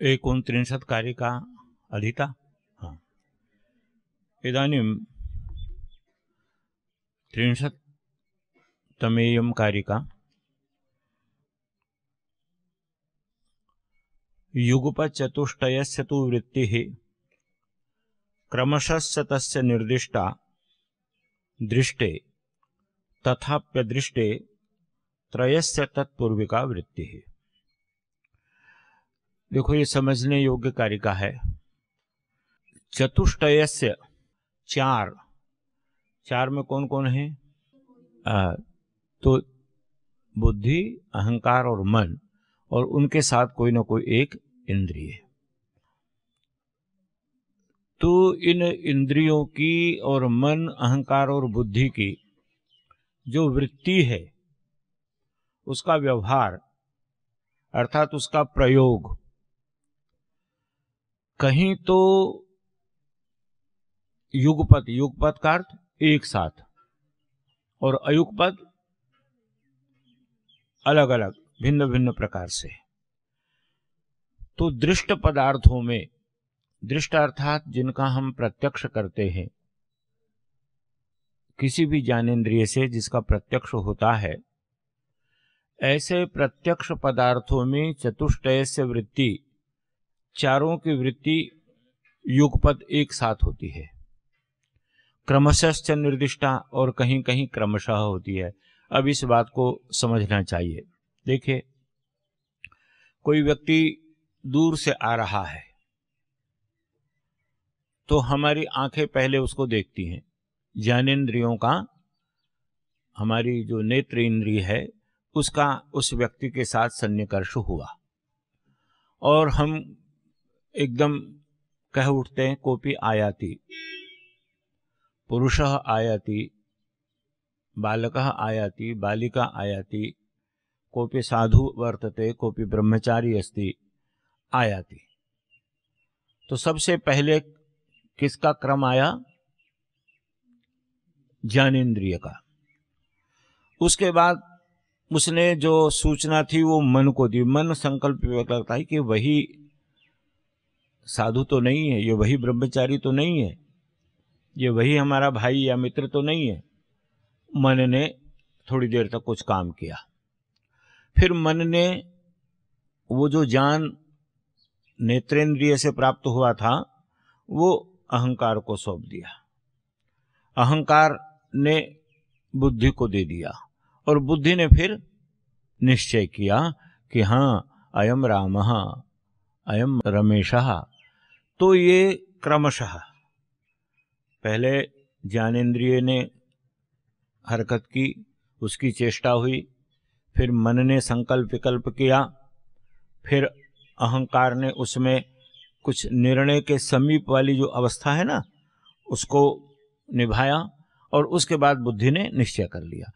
एकोनत्रिंशत् कारिका अधीता। हाँ, इदानीं 30तमेयं कारिका। युगपचतुष्टयस्य तु वृत्तिः क्रमशस्य तस्य निर्दिष्टा दृष्टे तथाप्यदृष्टे त्रयस्य तत्पूर्विका वृत्तिः। देखो, ये समझने योग्य कारिका है। चतुष्टयस्य चार में कौन कौन है? तो बुद्धि, अहंकार और मन, और उनके साथ कोई ना कोई एक इंद्रिय। तो इन इंद्रियों की और मन, अहंकार और बुद्धि की जो वृत्ति है, उसका व्यवहार अर्थात उसका प्रयोग कहीं तो युगपत का अर्थ एक साथ, और अयुगपत अलग अलग भिन्न भिन्न प्रकार से। तो दृष्ट पदार्थों में, दृष्ट अर्थात जिनका हम प्रत्यक्ष करते हैं, किसी भी ज्ञानेंद्रिय से जिसका प्रत्यक्ष होता है, ऐसे प्रत्यक्ष पदार्थों में चतुष्टय से वृत्ति, चारों की वृत्ति युगपत एक साथ होती है। क्रमशश्च निर्दिष्टा, और कहीं कहीं क्रमशः होती है। अब इस बात को समझना चाहिए। देखिए, कोई व्यक्ति दूर से आ रहा है तो हमारी आंखें पहले उसको देखती हैं। ज्ञानेंद्रियों का, हमारी जो नेत्र इंद्रिय है, उसका उस व्यक्ति के साथ सन्निकर्ष हुआ और हम एकदम कह उठते हैं, कोपी आयाति, पुरुषः आयाति, बालकः आयाति, बालिका आयाति, कोपी साधु वर्तते, कोपी ब्रह्मचारी अस्ति आयाति। तो सबसे पहले किसका क्रम आया? ज्ञानेंद्रिय का। उसके बाद उसने जो सूचना थी वो मन को दी। मन संकल्प व्यक्त करता है कि वही साधु तो नहीं है, ये वही ब्रह्मचारी तो नहीं है, ये वही हमारा भाई या मित्र तो नहीं है। मन ने थोड़ी देर तक कुछ काम किया, फिर मन ने वो जो ज्ञान नेत्रेंद्रिय से प्राप्त हुआ था वो अहंकार को सौंप दिया। अहंकार ने बुद्धि को दे दिया और बुद्धि ने फिर निश्चय किया कि हाँ, अयम रामः, अयम रमेशः। तो ये क्रमशः पहले ज्ञानेंद्रिय ने हरकत की, उसकी चेष्टा हुई, फिर मन ने संकल्प विकल्प किया, फिर अहंकार ने उसमें कुछ निर्णय के समीप वाली जो अवस्था है ना, उसको निभाया, और उसके बाद बुद्धि ने निश्चय कर लिया।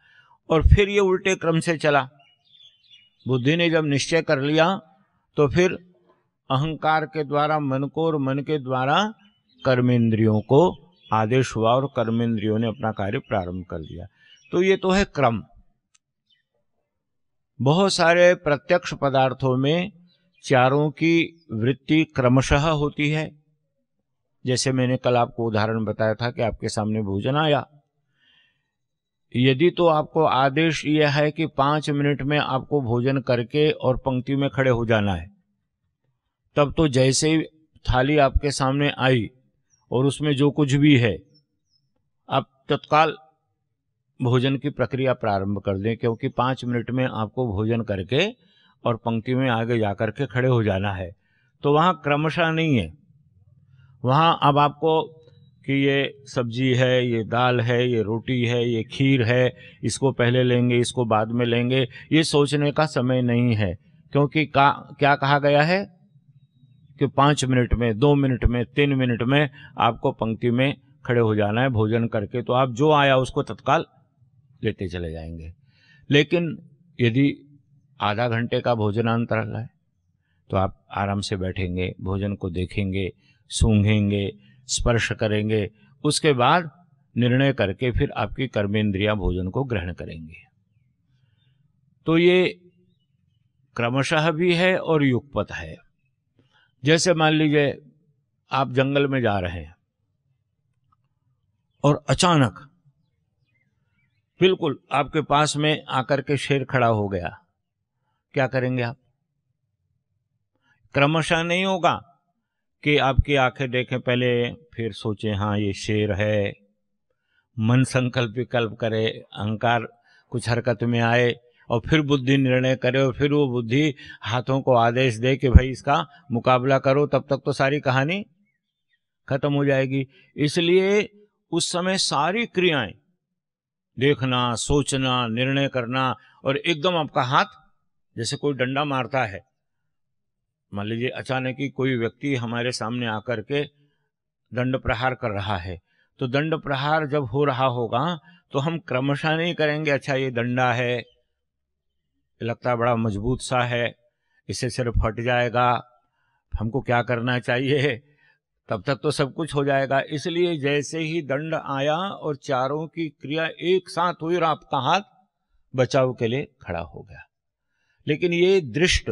और फिर ये उल्टे क्रम से चला। बुद्धि ने जब निश्चय कर लिया तो फिर अहंकार के द्वारा मन को और मन के द्वारा कर्मेंद्रियों को आदेश हुआ और कर्मेंद्रियों ने अपना कार्य प्रारंभ कर दिया। तो ये तो है क्रम। बहुत सारे प्रत्यक्ष पदार्थों में चारों की वृत्ति क्रमशः होती है। जैसे मैंने कल आपको उदाहरण बताया था कि आपके सामने भोजन आया, यदि तो आपको आदेश यह है कि 5 मिनट में आपको भोजन करके और पंक्ति में खड़े हो जाना है, तब तो जैसे ही थाली आपके सामने आई और उसमें जो कुछ भी है, आप तत्काल भोजन की प्रक्रिया प्रारंभ कर दें, क्योंकि 5 मिनट में आपको भोजन करके और पंक्ति में आगे जाकर के खड़े हो जाना है। तो वहाँ क्रमशः नहीं है। वहाँ अब आपको कि ये सब्जी है, ये दाल है, ये रोटी है, ये खीर है, इसको पहले लेंगे, इसको बाद में लेंगे, ये सोचने का समय नहीं है। क्योंकि क्या कहा गया है कि 5 मिनट में, 2 मिनट में, 3 मिनट में आपको पंक्ति में खड़े हो जाना है भोजन करके। तो आप जो आया उसको तत्काल लेते चले जाएंगे। लेकिन यदि आधा घंटे का भोजनांतराल है तो आप आराम से बैठेंगे, भोजन को देखेंगे, सूंघेंगे, स्पर्श करेंगे, उसके बाद निर्णय करके फिर आपकी कर्मेंद्रियां भोजन को ग्रहण करेंगे। तो ये क्रमशः भी है और युगपत है। जैसे मान लीजिए आप जंगल में जा रहे हैं और अचानक बिल्कुल आपके पास में आकर के शेर खड़ा हो गया, क्या करेंगे आप? क्रमशः नहीं होगा कि आपकी आंखें देखें पहले, फिर सोचें हाँ ये शेर है, मन संकल्प विकल्प करे, अहंकार कुछ हरकत में आए और फिर बुद्धि निर्णय करे और फिर वो बुद्धि हाथों को आदेश दे कि भाई इसका मुकाबला करो, तब तक तो सारी कहानी खत्म हो जाएगी। इसलिए उस समय सारी क्रियाएं, देखना, सोचना, निर्णय करना, और एकदम आपका हाथ, जैसे कोई डंडा मारता है, मान लीजिए अचानक ही कोई व्यक्ति हमारे सामने आकर के दंड प्रहार कर रहा है, तो दंड प्रहार जब हो रहा होगा तो हम क्रमशः नहीं करेंगे अच्छा ये डंडा है, लगता बड़ा मजबूत सा है, इससे सिर फट जाएगा, हमको क्या करना चाहिए, तब तक तो सब कुछ हो जाएगा। इसलिए जैसे ही दंड आया और चारों की क्रिया एक साथ हुई और आपका हाथ बचाव के लिए खड़ा हो गया। लेकिन ये दृष्ट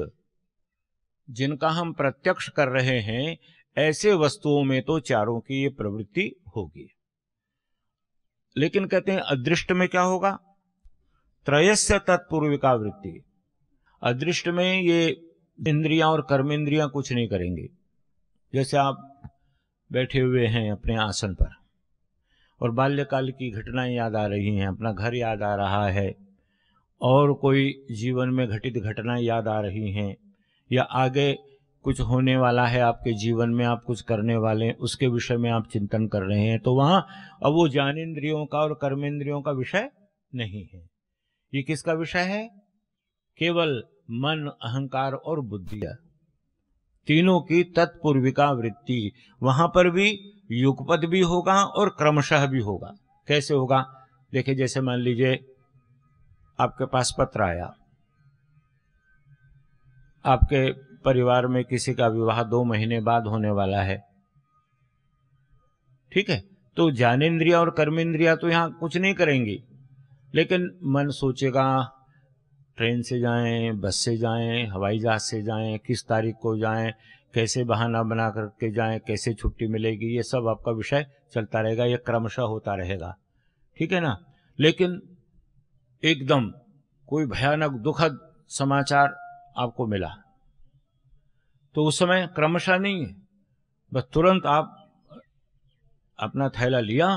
जिनका हम प्रत्यक्ष कर रहे हैं, ऐसे वस्तुओं में तो चारों की ये प्रवृत्ति होगी। लेकिन कहते हैं अदृष्ट में क्या होगा? त्रयस्य तत्पूर्विका वृत्ति। अदृष्ट में ये इंद्रियां और कर्मेंद्रियां कुछ नहीं करेंगे। जैसे आप बैठे हुए हैं अपने आसन पर और बाल्यकाल की घटनाएं याद आ रही हैं, अपना घर याद आ रहा है, और कोई जीवन में घटित घटनाएं याद आ रही हैं, या आगे कुछ होने वाला है आपके जीवन में, आप कुछ करने वाले हैं, उसके विषय में आप चिंतन कर रहे हैं, तो वहां अब वो ज्ञानेंद्रियों का और कर्मेंद्रियों का विषय नहीं है। ये किसका विषय है? केवल मन, अहंकार और बुद्धि, तीनों की तत्पूर्विका वृत्ति। वहां पर भी युगपद भी होगा और क्रमशः भी होगा। कैसे होगा? देखिए, जैसे मान लीजिए आपके पास पत्र आया, आपके परिवार में किसी का विवाह 2 महीने बाद होने वाला है, ठीक है, तो ज्ञानेंद्रिया और कर्मेंद्रिया तो यहां कुछ नहीं करेंगी, लेकिन मन सोचेगा ट्रेन से जाएं, बस से जाएं, हवाई जहाज से जाएं, किस तारीख को जाएं, कैसे बहाना बना करके जाएं, कैसे छुट्टी मिलेगी, ये सब आपका विषय चलता रहेगा, ये क्रमशः होता रहेगा, ठीक है ना। लेकिन एकदम कोई भयानक दुखद समाचार आपको मिला, तो उस समय क्रमशः नहीं है, बस तुरंत आप अपना थैला लिया,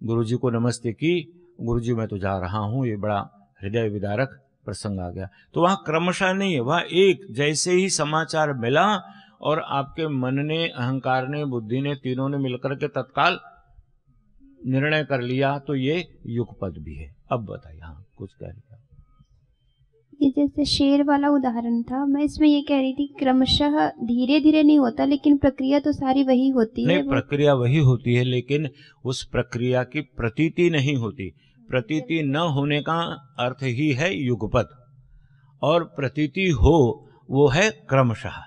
गुरुजी को नमस्ते की, गुरुजी मैं तो जा रहा हूं, ये बड़ा हृदय विदारक प्रसंग आ गया। तो वहां क्रमशः नहीं है, वहां एक जैसे ही समाचार मिला और आपके मन ने, अहंकार ने, बुद्धि ने, तीनों ने मिलकर के तत्काल निर्णय कर लिया, तो ये युगपद भी है। अब बताइए, हाँ कुछ कह रही था। ये जैसे शेर वाला उदाहरण था, मैं इसमें ये कह रही थी धीरे धीरे नहीं होता, लेकिन प्रक्रिया तो सारी वही होती है। नहीं, प्रक्रिया वही होती है, लेकिन उस प्रक्रिया की प्रतीति नहीं होती। प्रतीति न होने का अर्थ ही है युगपत, और प्रतीति हो वो है क्रमशः।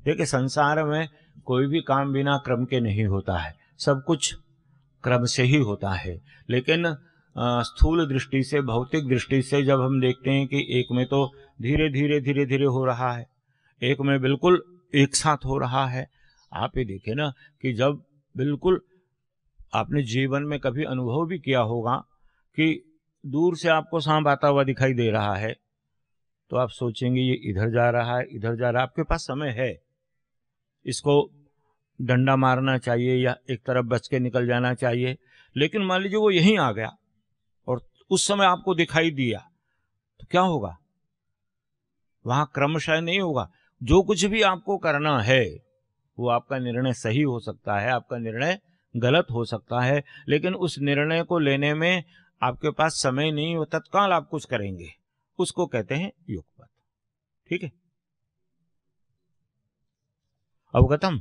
देखिए, संसार में कोई भी काम बिना क्रम के नहीं होता है, सब कुछ क्रम से ही होता है। लेकिन स्थूल दृष्टि से, भौतिक दृष्टि से जब हम देखते हैं कि एक में तो धीरे धीरे हो रहा है, एक में बिल्कुल एक साथ हो रहा है। आप ये देखें ना कि जब बिल्कुल आपने जीवन में कभी अनुभव भी किया होगा कि दूर से आपको सांप आता हुआ दिखाई दे रहा है, तो आप सोचेंगे ये इधर जा रहा है, इधर जा रहा है, आपके पास समय है, इसको डंडा मारना चाहिए या एक तरफ बच के निकल जाना चाहिए। लेकिन मान लीजिए वो यहीं आ गया और उस समय आपको दिखाई दिया, तो क्या होगा? वहां क्रमशः नहीं होगा। जो कुछ भी आपको करना है वो आपका निर्णय सही हो सकता है, आपका निर्णय गलत हो सकता है, लेकिन उस निर्णय को लेने में आपके पास समय नहीं हो, तत्काल आप कुछ करेंगे, उसको कहते हैं युगपत। ठीक है, अवगतम।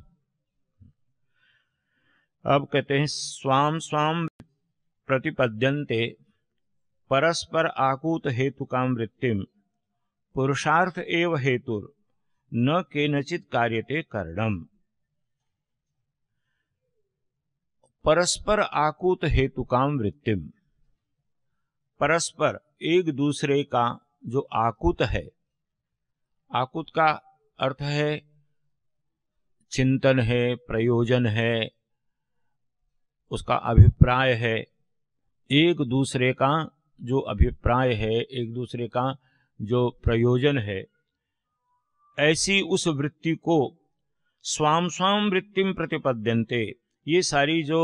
अब कहते हैं स्वाम स्वाम प्रतिपद्यन्ते परस्पर आकूत हेतु काम वृत्तिम पुरुषार्थ एव हेतुर न केनचित कार्यते करणम। परस्पर आकूत हेतु काम वृत्तिम, परस्पर एक दूसरे का जो आकूत है, आकूत का अर्थ है चिंतन है, प्रयोजन है, उसका अभिप्राय है, एक दूसरे का जो अभिप्राय है, एक दूसरे का जो प्रयोजन है, ऐसी उस वृत्ति को स्वाम स्वाम वृत्तिम प्रतिपद्यन्ते, ये सारी जो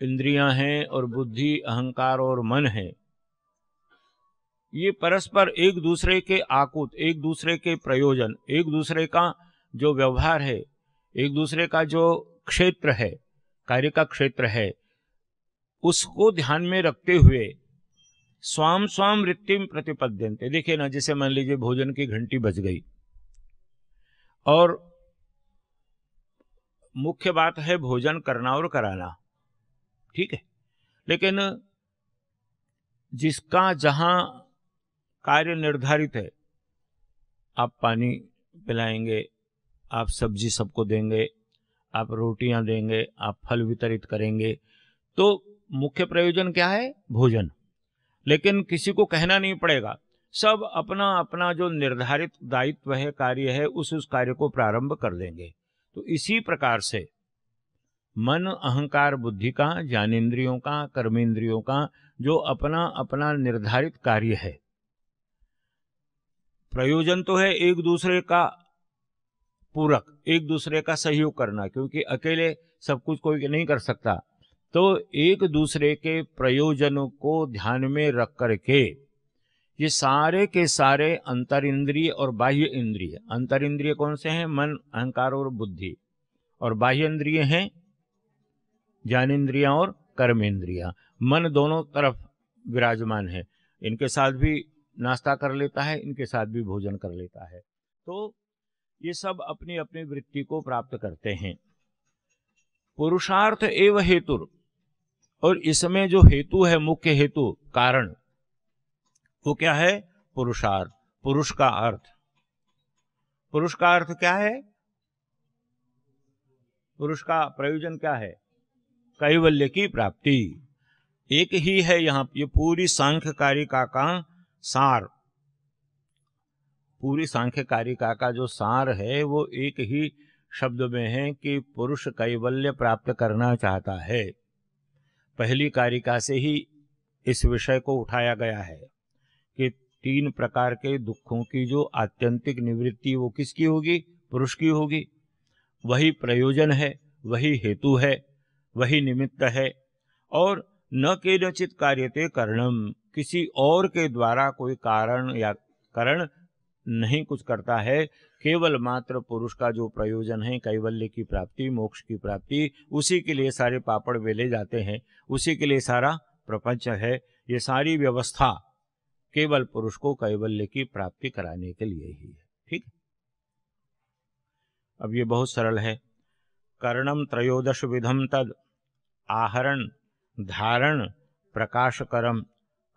इंद्रियां हैं और बुद्धि, अहंकार और मन है, ये परस्पर एक दूसरे के आकुत, एक दूसरे के प्रयोजन, एक दूसरे का जो व्यवहार है, एक दूसरे का जो क्षेत्र है, कार्य का क्षेत्र है, उसको ध्यान में रखते हुए स्वाम स्वाम वृत्तिम प्रतिपद्यन्ते। देखिए ना, जैसे मान लीजिए भोजन की घंटी बज गई और मुख्य बात है भोजन करना और कराना, ठीक है, लेकिन जिसका जहां कार्य निर्धारित है, आप पानी पिलाएंगे, आप सब्जी सबको देंगे, आप रोटियां देंगे, आप फल वितरित करेंगे, तो मुख्य प्रयोजन क्या है? भोजन। लेकिन किसी को कहना नहीं पड़ेगा, सब अपना अपना जो निर्धारित दायित्व है, कार्य है, उस कार्य को प्रारंभ कर देंगे। तो इसी प्रकार से मन, अहंकार, बुद्धि का, ज्ञानेन्द्रियों का, कर्मेंद्रियों का जो अपना अपना निर्धारित कार्य है, प्रयोजन तो है एक दूसरे का पूरक, एक दूसरे का सहयोग करना, क्योंकि अकेले सब कुछ कोई नहीं कर सकता। तो एक दूसरे के प्रयोजनों को ध्यान में रख करके ये सारे के सारे अंतर इंद्रिय और बाह्य इंद्रिय, अंतर इंद्रिय कौन से हैं? मन, अहंकार और बुद्धि, और बाह्य इंद्रिय हैं ज्ञानेन्द्रियां और कर्मेंद्रियां। मन दोनों तरफ विराजमान है, इनके साथ भी नाश्ता कर लेता है, इनके साथ भी भोजन कर लेता है। तो ये सब अपनी अपनी वृत्ति को प्राप्त करते हैं। पुरुषार्थ एवं हेतु, और इसमें जो हेतु है, मुख्य हेतु, कारण, वो क्या है? पुरुषार्थ, पुरुष का अर्थ। पुरुष का अर्थ क्या है? पुरुष का प्रयोजन क्या है? कैवल्य की प्राप्ति। एक ही है यहां, ये पूरी सांख्य कारिका का सार, पूरी सांख्य कारिका का जो सार है वो एक ही शब्द में है कि पुरुष कैवल्य प्राप्त करना चाहता है। पहली कारिका से ही इस विषय को उठाया गया है कि 3 प्रकार के दुखों की जो आत्यंतिक निवृत्ति वो किसकी होगी? पुरुष की होगी। वही प्रयोजन है, वही हेतु है, वही निमित्त है। और न केनचित कार्यते करणम, किसी और के द्वारा कोई कारण या करण नहीं कुछ करता है, केवल मात्र पुरुष का जो प्रयोजन है, कैवल्य की प्राप्ति, मोक्ष की प्राप्ति, उसी के लिए सारे पापड़ बेले जाते हैं, उसी के लिए सारा प्रपंच है। ये सारी व्यवस्था केवल पुरुष को कैवल्य की प्राप्ति कराने के लिए ही है। ठीक। अब ये बहुत सरल है। कर्णम त्रयोदश विधम तद आहरण धारण प्रकाशकरम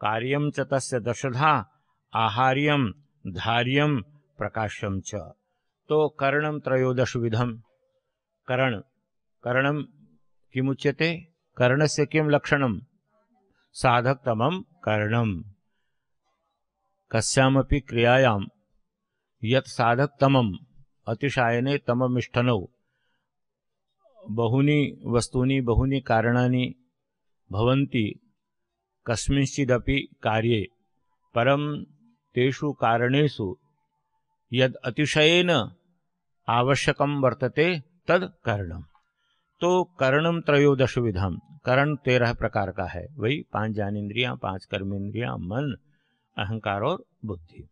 कार्यम च तस्य दशधा आहार्यम धार्यम प्रकाशम च। तो कर्णम त्रयोदश विधम, कर्ण, कर्णम किमुच्यते? कर्णस्य किम लक्षणम? साधकतमम कर्णम। कस्यामपि क्रियायाम यत् साधकतमम अतिशायने तममिष्ठनौ बहुनी वस्तूनि बहुनी कारणानि भवन्ति कस्मिंश्चिदपि कार्ये परम तेषु कारणेषु यद अतिशयेन आवश्यकम वर्तते तद कर्णम। तो कर्णम त्रयोदश विधम, कर्ण 13 प्रकार का है, वही 5 ज्ञानेन्द्रियां, 5 कर्मेंद्रियां, मन, अहंकार और बुद्धि।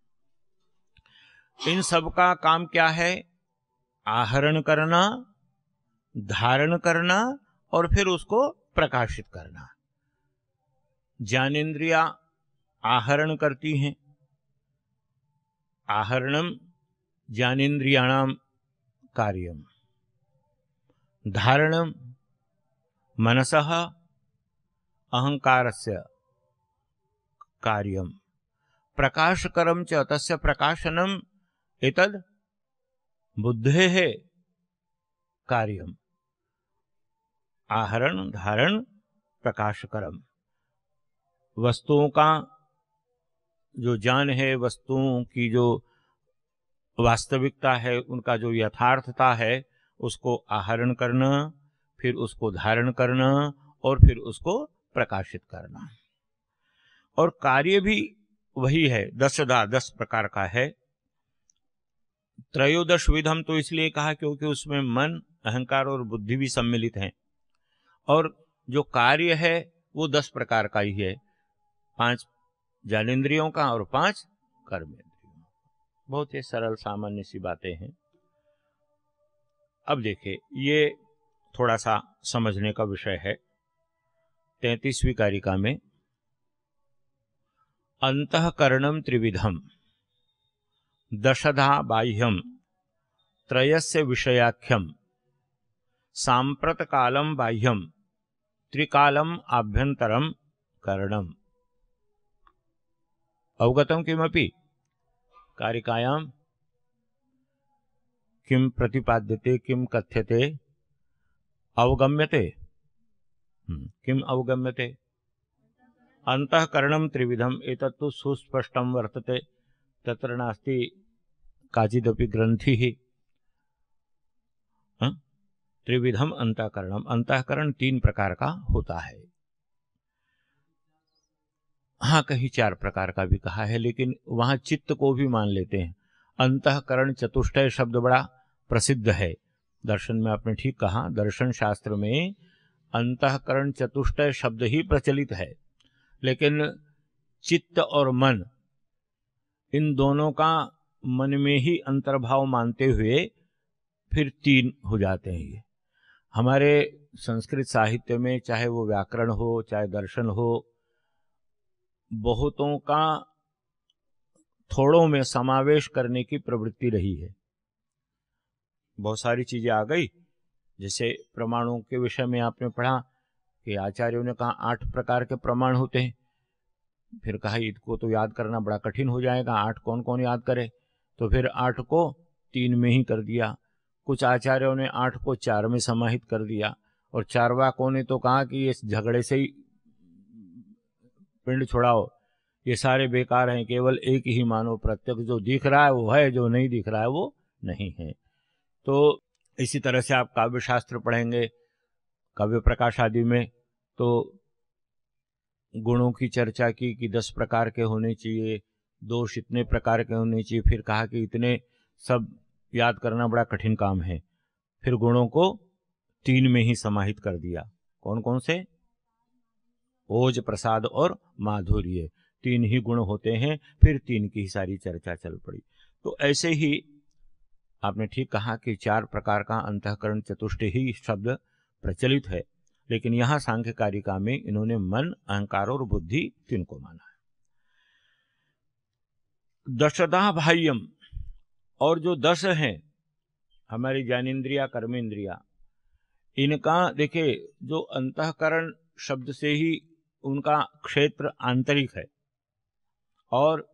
इन सब का काम क्या है? आहरण करना, धारण करना और फिर उसको प्रकाशित करना। ज्ञानेन्द्रियां आहरण करती हैं, आहरणम ज्ञानेन्द्रियाणाम कार्यम, धारणम मनसः अहंकारस्य कार्यम, प्रकाशकरम च तस्य प्रकाशनम एतद बुद्धेः कार्यम। आहरण, धारण, प्रकाशकरम, वस्तुओं का जो ज्ञान है, वस्तुओं की जो वास्तविकता है, उनका जो यथार्थता है, उसको आहरण करना, फिर उसको धारण करना और फिर उसको प्रकाशित करना। और कार्य भी वही है, 10 प्रकार का है। त्रयोदश विधम तो इसलिए कहा क्योंकि उसमें मन, अहंकार और बुद्धि भी सम्मिलित हैं। और जो कार्य है वो 10 प्रकार का ही है, 5 ज्ञानेंद्रियों का और 5 कर्मेंद्रियों। बहुत ही सरल सामान्य सी बातें हैं। अब देखिए, ये थोड़ा सा समझने का विषय है। 33वीं कारिका में अंतःकरणम त्रिविधम दशधा बाह्यम त्रयस्य विषयाख्यम सांप्रत कालम बाह्यम त्रिकालम आभ्यंतरम करणम। अवगतम किमपि कारिकायां किम प्रतिपाद्यते किम कथ्यते अवगम्यते। किम अवगम्यते? अंतःकरणम त्रिविधम एतत्तु सुस्पष्टं वर्तते, तत्र नास्ति काचिदपि ग्रंथिः। त्रिविधम अंतःकरणम, अंतःकरण 3 प्रकार का होता है। हाँ, कहीं 4 प्रकार का भी कहा है, लेकिन वहां चित्त को भी मान लेते हैं। अंतःकरण चतुष्टय शब्द बड़ा प्रसिद्ध है दर्शन में, आपने ठीक कहा। दर्शन शास्त्र में अंतःकरण चतुष्टय शब्द ही प्रचलित है, लेकिन चित्त और मन, इन दोनों का मन में ही अंतर्भाव मानते हुए फिर 3 हो जाते हैं। ये हमारे संस्कृत साहित्य में, चाहे वो व्याकरण हो चाहे दर्शन हो, बहुतों का थोड़ों में समावेश करने की प्रवृत्ति रही है। बहुत सारी चीजें आ गई, जैसे प्रमाणों के विषय में आपने पढ़ा कि आचार्यों ने कहा 8 प्रकार के प्रमाण होते हैं। फिर कहा इसको तो याद करना बड़ा कठिन हो जाएगा, 8 कौन कौन याद करे, तो फिर 8 को 3 में ही कर दिया। कुछ आचार्यों ने 8 को 4 में समाहित कर दिया, और चारवाकों ने तो कहा कि इस झगड़े से ही पिंड छुड़ाओ, ये सारे बेकार हैं, केवल एक ही मानो, प्रत्यक्ष जो दिख रहा है वो है, जो नहीं दिख रहा है वो नहीं है। तो इसी तरह से आप काव्य शास्त्र पढ़ेंगे, काव्य प्रकाश आदि में, तो गुणों की चर्चा की कि 10 प्रकार के होने चाहिए, दोष इतने प्रकार के होने चाहिए। फिर कहा कि इतने सब याद करना बड़ा कठिन काम है। फिर गुणों को 3 में ही समाहित कर दिया। कौन कौन से? ओज, प्रसाद और माधुर्य, 3 ही गुण होते हैं। फिर 3 की ही सारी चर्चा चल पड़ी। तो ऐसे ही आपने ठीक कहा कि 4 प्रकार का अंतःकरण चतुष्ट ही शब्द प्रचलित है, लेकिन यहां सांख्य कारिका में इन्होंने मन, अहंकार और बुद्धि 3 को माना है। दशदा बाह्यम, और जो 10 हैं हमारी ज्ञानेन्द्रिया, कर्मेंद्रिया, इनका देखिए, जो अंतःकरण शब्द से ही उनका क्षेत्र आंतरिक है, और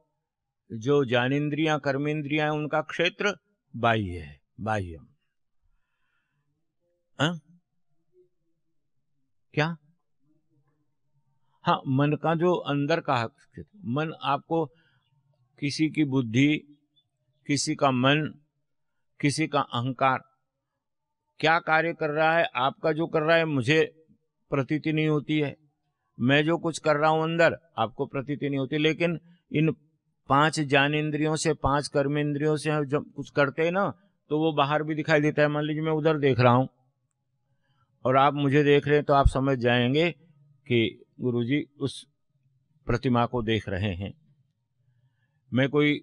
जो ज्ञानेन्द्रियां, कर्मेंद्रियां, उनका क्षेत्र बाह्य है, बाह्यम। क्या? हाँ, मन का जो अंदर का मन, आपको किसी की बुद्धि, किसी का मन, किसी का अहंकार क्या कार्य कर रहा है, आपका जो कर रहा है मुझे प्रतीति नहीं होती है, मैं जो कुछ कर रहा हूं अंदर आपको प्रतीति नहीं होती। लेकिन इन 5 ज्ञानेंद्रियों से, 5 कर्मेंद्रियों से जब कुछ करते हैं ना, तो वो बाहर भी दिखाई देता है। मान लीजिए मैं उधर देख रहा हूं और आप मुझे देख रहे हैं, तो आप समझ जाएंगे कि गुरुजी उस प्रतिमा को देख रहे हैं। मैं कोई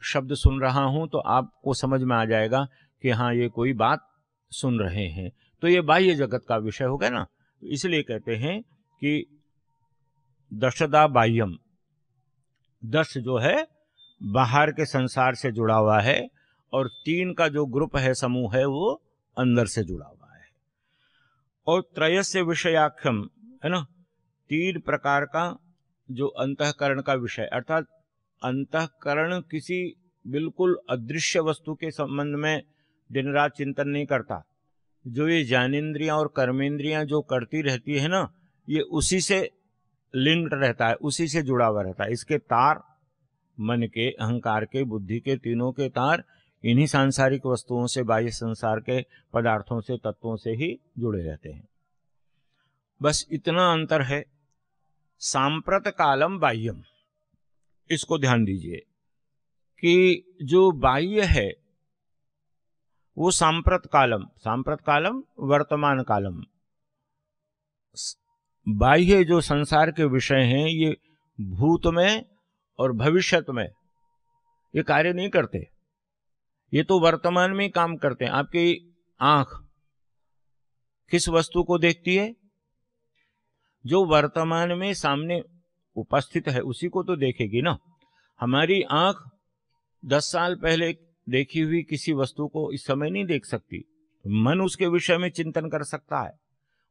शब्द सुन रहा हूं तो आपको समझ में आ जाएगा कि हाँ, ये कोई बात सुन रहे हैं। तो ये बाह्य जगत का विषय हो गया ना। इसलिए कहते हैं कि दशदा बाह्यम, 10 जो है बाहर के संसार से जुड़ा हुआ है, और 3 का जो ग्रुप है, समूह है, वो अंदर से जुड़ा हुआ है। और त्रयस्य विषयाख्यम है ना, 3 प्रकार का जो अंतःकरण का विषय, अर्थात अंतःकरण किसी बिल्कुल अदृश्य वस्तु के संबंध में दिन रात चिंतन नहीं करता। जो ये ज्ञानेंद्रियां और कर्मेंद्रियां जो करती रहती है ना, ये उसी से लिंक्ड रहता है, उसी से जुड़ा हुआ रहता है। इसके तार, मन के, अहंकार के, बुद्धि के, तीनों के तार इन्हीं सांसारिक वस्तुओं से, बाह्य संसार के पदार्थों से, तत्वों से ही जुड़े रहते हैं। बस इतना अंतर है। सांप्रत कालम बाह्यम, इसको ध्यान दीजिए कि जो बाह्य है वो सांप्रत कालम वर्तमान कालम, बाह्य जो संसार के विषय हैं ये भूत में और भविष्यत में ये कार्य नहीं करते, ये तो वर्तमान में काम करते हैं। आपकी आंख किस वस्तु को देखती है? जो वर्तमान में सामने उपस्थित है उसी को तो देखेगी ना। हमारी आंख 10 साल पहले देखी हुई किसी वस्तु को इस समय नहीं देख सकती। मन उसके विषय में चिंतन कर सकता है,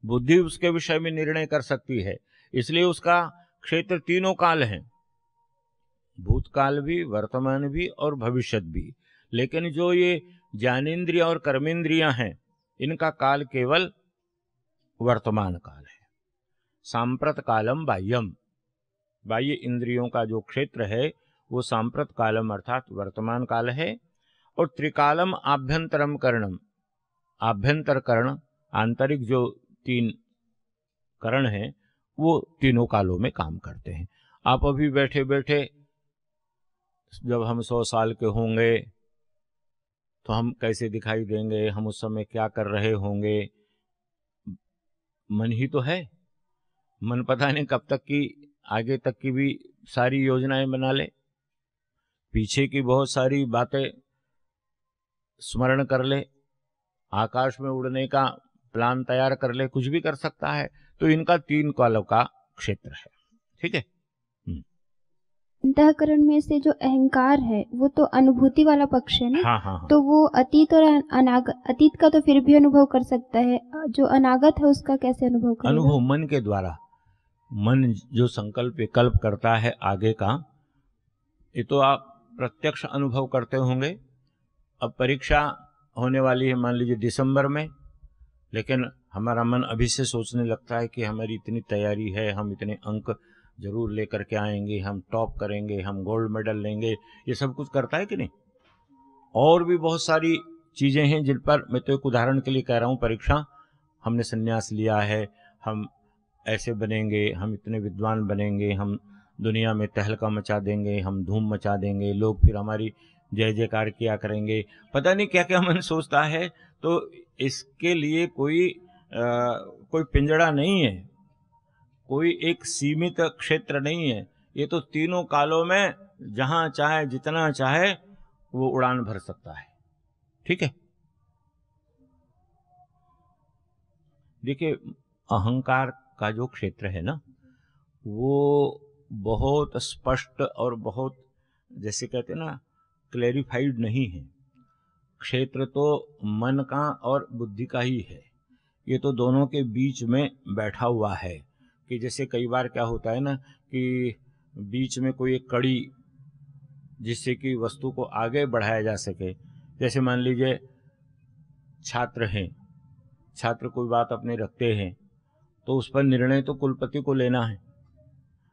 बुद्धि उसके विषय में निर्णय कर सकती है। इसलिए उसका क्षेत्र तीनों काल हैं, भूतकाल भी, वर्तमान भी और भविष्यत भी। लेकिन जो ये ज्ञानेन्द्रिय और कर्मेंद्रियां हैं इनका काल केवल वर्तमान काल है। सांप्रत कालम बाह्यम, बाह्य इंद्रियों का जो क्षेत्र है वो सांप्रत कालम अर्थात वर्तमान काल है। और त्रिकालम आभ्यंतरम करणम, आभ्यंतर कर्ण, आंतरिक जो 3 कर्ण हैं वो तीनों कालों में काम करते हैं। आप अभी बैठे बैठे जब हम 100 साल के होंगे तो हम कैसे दिखाई देंगे, हम उस समय क्या कर रहे होंगे? मन ही तो है। मन पता नहीं कब तक की, आगे तक की भी सारी योजनाएं बना ले, पीछे की बहुत सारी बातें स्मरण कर ले, आकाश में उड़ने का प्लान तैयार कर ले, कुछ भी कर सकता है। तो इनका 3 कालों का क्षेत्र है। ठीक है। अंतःकरण में से जो अहंकार है वो तो अनुभूति वाला पक्ष है ना। हाँ। तो वो अतीत और अनागत, अतीत का तो फिर भी अनुभव कर सकता है, जो अनागत है उसका कैसे अनुभव करेगा? अनुभव मन के द्वारा। मन जो संकल्प विकल्प करता है आगे का, ये तो आप प्रत्यक्ष अनुभव करते होंगे। अब परीक्षा होने वाली है मान लीजिए दिसंबर में, लेकिन हमारा मन अभी से सोचने लगता है कि हमारी इतनी तैयारी है, हम इतने अंक जरूर लेकर के आएंगे, हम टॉप करेंगे, हम गोल्ड मेडल लेंगे। ये सब कुछ करता है कि नहीं? और भी बहुत सारी चीज़ें हैं जिन पर मैं तो एक उदाहरण के लिए कह रहा हूँ। परीक्षा, हमने संन्यास लिया है, हम ऐसे बनेंगे, हम इतने विद्वान बनेंगे, हम दुनिया में तहलका मचा देंगे, हम धूम मचा देंगे, लोग फिर हमारी जय जयकार किया करेंगे। पता नहीं क्या क्या मन सोचता है। तो इसके लिए कोई पिंजड़ा नहीं है, कोई एक सीमित क्षेत्र नहीं है। ये तो तीनों कालों में जहां चाहे जितना चाहे वो उड़ान भर सकता है। ठीक है। देखिए, अहंकार का जो क्षेत्र है ना वो बहुत स्पष्ट और बहुत, जैसे कहते हैं ना, क्लैरिफाइड नहीं है। क्षेत्र तो मन का और बुद्धि का ही है। ये तो दोनों के बीच में बैठा हुआ है। कि जैसे कई बार क्या होता है ना कि बीच में कोई एक कड़ी जिससे कि वस्तु को आगे बढ़ाया जा सके। जैसे मान लीजिए छात्र हैं, छात्र कोई बात अपने रखते हैं तो उस पर निर्णय तो कुलपति को लेना है,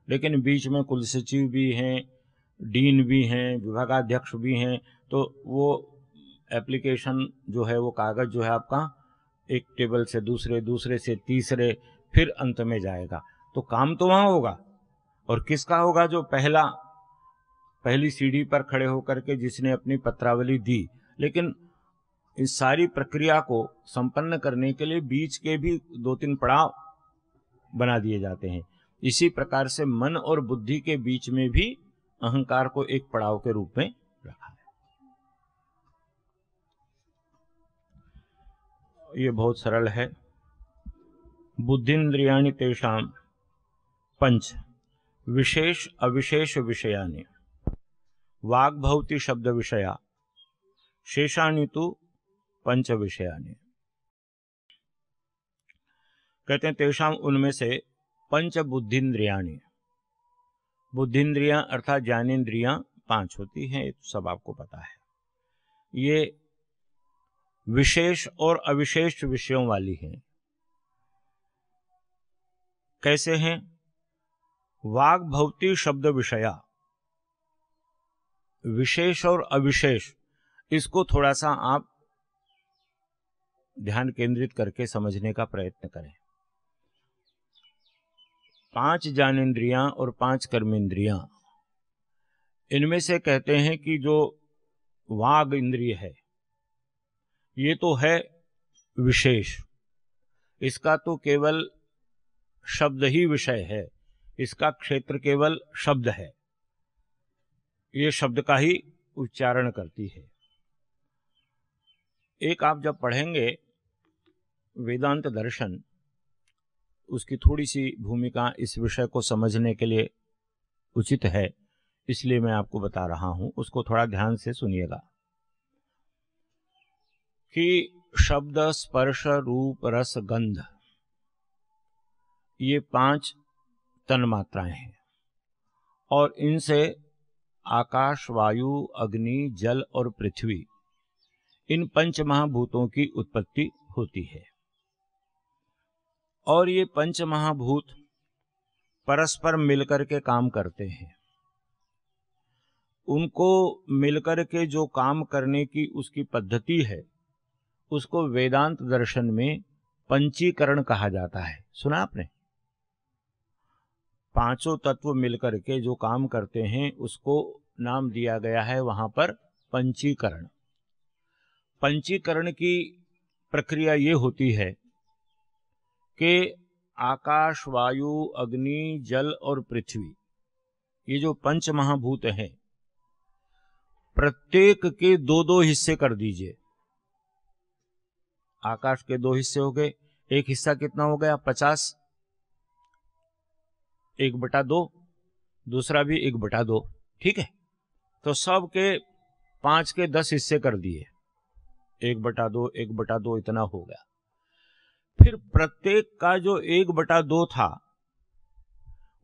लेकिन बीच में कुलसचिव भी हैं, डीन भी हैं, विभागाध्यक्ष भी हैं। तो वो एप्लीकेशन जो है, वो कागज़ जो है आपका एक टेबल से दूसरे, दूसरे से तीसरे, फिर अंत में जाएगा। तो काम तो वहाँ होगा। और किसका होगा? जो पहली सीढ़ी पर खड़े होकर के जिसने अपनी पत्रावली दी। लेकिन इस सारी प्रक्रिया को संपन्न करने के लिए बीच के भी 2-3 पड़ाव बना दिए जाते हैं। इसी प्रकार से मन और बुद्धि के बीच में भी अहंकार को एक पड़ाव के रूप में रखा है। ये बहुत सरल है। बुद्धिन्द्रियाणि तेषां पंच विशेष अविशेष विषयानि वाग्भौति शब्द विषया शेषाणि तु पंच विषयानि। कहते हैं तेषां, उनमें से, पंच बुद्धिन्द्रियाणि, बुद्धिन्द्रियां अर्थात ज्ञानेन्द्रियां 5 होती हैं, ये तो सब आपको पता है। ये विशेष और अविशेष विषयों वाली हैं। कैसे हैं? वाग भौति शब्द विषया, विशेष और अविशेष इसको थोड़ा सा आप ध्यान केंद्रित करके समझने का प्रयत्न करें। 5 ज्ञानेंद्रियां और 5 कर्मेंद्रियां, इनमें से कहते हैं कि जो वाग इंद्रिय है ये तो है विशेष, इसका तो केवल शब्द ही विषय है, इसका क्षेत्र केवल शब्द है, ये शब्द का ही उच्चारण करती है। एक आप जब पढ़ेंगे वेदांत दर्शन, उसकी थोड़ी सी भूमिका इस विषय को समझने के लिए उचित है, इसलिए मैं आपको बता रहा हूं, उसको थोड़ा ध्यान से सुनिएगा कि शब्द, स्पर्श, रूप, रस, गंध, ये 5 तन्मात्राएं हैं और इनसे आकाश, वायु, अग्नि, जल और पृथ्वी, इन 5 महाभूतों की उत्पत्ति होती है। और ये 5 महाभूत परस्पर मिलकर के काम करते हैं। उनको मिलकर के जो काम करने की उसकी पद्धति है, उसको वेदांत दर्शन में पंचीकरण कहा जाता है। सुना आपने? 5 तत्व मिलकर के जो काम करते हैं उसको नाम दिया गया है वहां पर पंचीकरण। पंचीकरण की प्रक्रिया ये होती है कि आकाश, वायु, अग्नि, जल और पृथ्वी, ये जो 5 महाभूत हैं, प्रत्येक के 2-2 हिस्से कर दीजिए। आकाश के 2 हिस्से हो गए, एक हिस्सा कितना हो गया? 50, 1/2, दूसरा भी 1/2, ठीक है। तो सब के 5 के 10 हिस्से कर दिए, 1/2, 1/2 इतना हो गया। फिर प्रत्येक का जो 1/2 था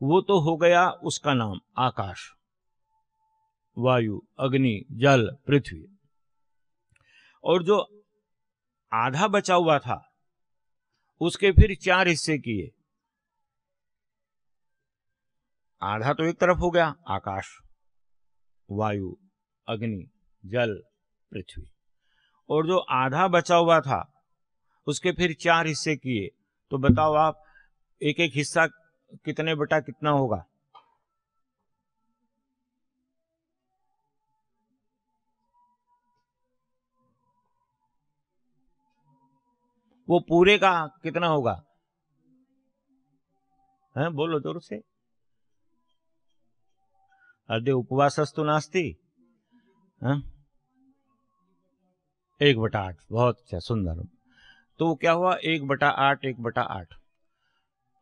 वो तो हो गया उसका नाम आकाश, वायु, अग्नि, जल, पृथ्वी। और जो आधा बचा हुआ था उसके फिर 4 हिस्से किए। आधा तो एक तरफ हो गया, आकाश, वायु, अग्नि, जल, पृथ्वी। और जो आधा बचा हुआ था उसके फिर 4 हिस्से किए। तो बताओ आप, एक एक हिस्सा कितने बटा कितना होगा? वो पूरे का कितना होगा? हैं, बोलो जोर से। अद्य उपवासस्तु नास्ति। 1/8। बहुत अच्छा, सुंदर। तो क्या हुआ? 1/8, 1/8।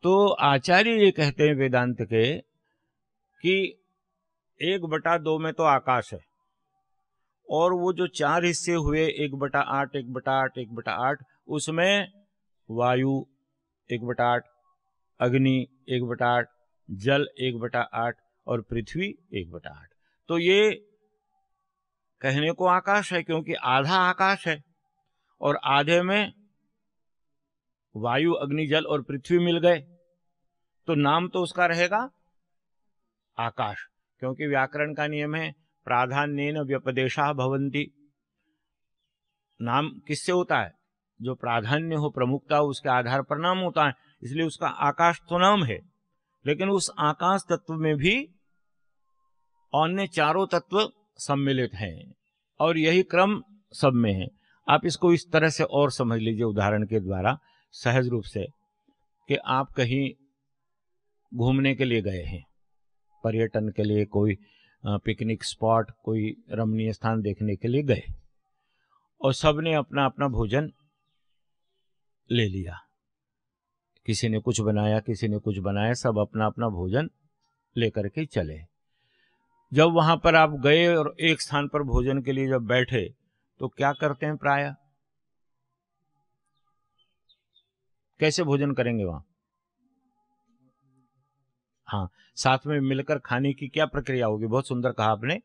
तो आचार्य ये कहते हैं वेदांत के कि 1/2 में तो आकाश है, और वो जो 4 हिस्से हुए 1/8, 1/8, 1/8, उसमें वायु 1/8, अग्नि 1/8, जल 1/8 और पृथ्वी 1/8। तो ये कहने को आकाश है, क्योंकि आधा आकाश है और आधे में वायु, अग्नि, जल और पृथ्वी मिल गए, तो नाम तो उसका रहेगा आकाश। क्योंकि व्याकरण का नियम है प्राधान्येन व्यपदेशा भवन्ति। नाम किससे होता है? जो प्राधान्य हो, प्रमुखता हो, उसके आधार पर नाम होता है। इसलिए उसका आकाश तो नाम है, लेकिन उस आकाश तत्व में भी अन्य 4 तत्व सम्मिलित हैं और यही क्रम सब में है। आप इसको इस तरह से और समझ लीजिए उदाहरण के द्वारा, सहज रूप से, कि आप कहीं घूमने के लिए गए हैं, पर्यटन के लिए, कोई पिकनिक स्पॉट, कोई रमणीय स्थान देखने के लिए गए, और सबने अपना अपना भोजन ले लिया। किसी ने कुछ बनाया, किसी ने कुछ बनाया, सब अपना अपना भोजन लेकर के चले। जब वहां पर आप गए और एक स्थान पर भोजन के लिए जब बैठे, तो क्या करते हैं प्रायः? कैसे भोजन करेंगे वहां? हाँ, साथ में मिलकर खाने की क्या प्रक्रिया होगी? बहुत सुंदर कहा आपने,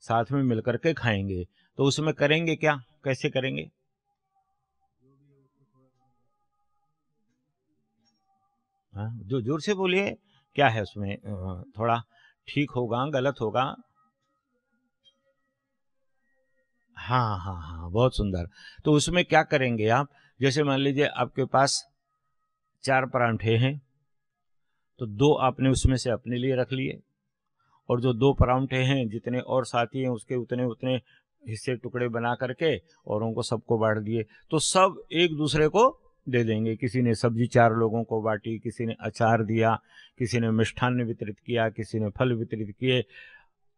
साथ में मिलकर के खाएंगे। तो उसमें करेंगे क्या, कैसे करेंगे? हाँ, जो जोर से बोलिए, क्या है उसमें? थोड़ा ठीक होगा, गलत होगा? हाँ हाँ हाँ, बहुत सुंदर। तो उसमें क्या करेंगे आप, जैसे मान लीजिए आपके पास 4 परांठे हैं, तो 2 आपने उसमें से अपने लिए रख लिए, और जो 2 परांठे हैं जितने और साथी हैं उसके उतने उतने हिस्से टुकड़े बना करके और उनको सबको बांट दिए। तो सब एक दूसरे को दे देंगे। किसी ने सब्जी 4 लोगों को बांटी, किसी ने अचार दिया, किसी ने मिष्ठान्न वितरित किया, किसी ने फल वितरित किए।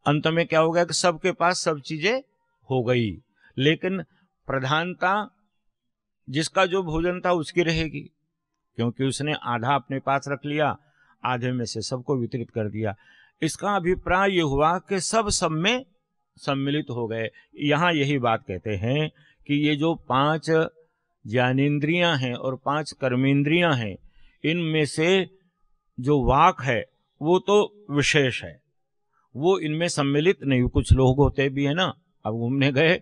अंत में क्या हो गया कि सबके पास सब चीजें हो गई, लेकिन प्रधानता जिसका जो भोजन था उसकी रहेगी, क्योंकि उसने आधा अपने पास रख लिया, आधे में से सबको वितरित कर दिया। इसका अभिप्राय ये हुआ कि सब में सम्मिलित हो गए। यहाँ यही बात कहते हैं कि ये जो 5 ज्ञानेंद्रियां हैं और 5 कर्मेंद्रियां हैं, इनमें से जो वाक है वो तो विशेष है, वो इनमें सम्मिलित नहीं। कुछ लोग होते भी है ना, अब घूमने गए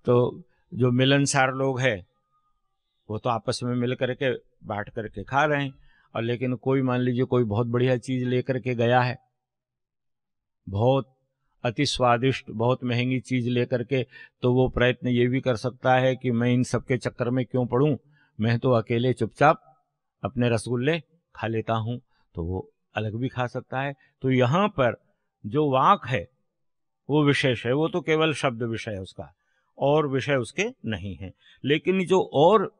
तो जो मिलनसार लोग हैं वो तो आपस में मिल करके बांट करके खा रहे हैं, और लेकिन कोई मान लीजिए कोई बहुत बढ़िया चीज लेकर के गया है, बहुत अति स्वादिष्ट बहुत महंगी चीज लेकर के, तो वो प्रयत्न ये भी कर सकता है कि मैं इन सबके चक्कर में क्यों पड़ूं, मैं तो अकेले चुपचाप अपने रसगुल्ले खा लेता हूं, तो वो अलग भी खा सकता है। तो यहाँ पर जो वाक है वो विशेष है, वो तो केवल शब्द विषय है उसका, और विषय उसके नहीं है। लेकिन जो और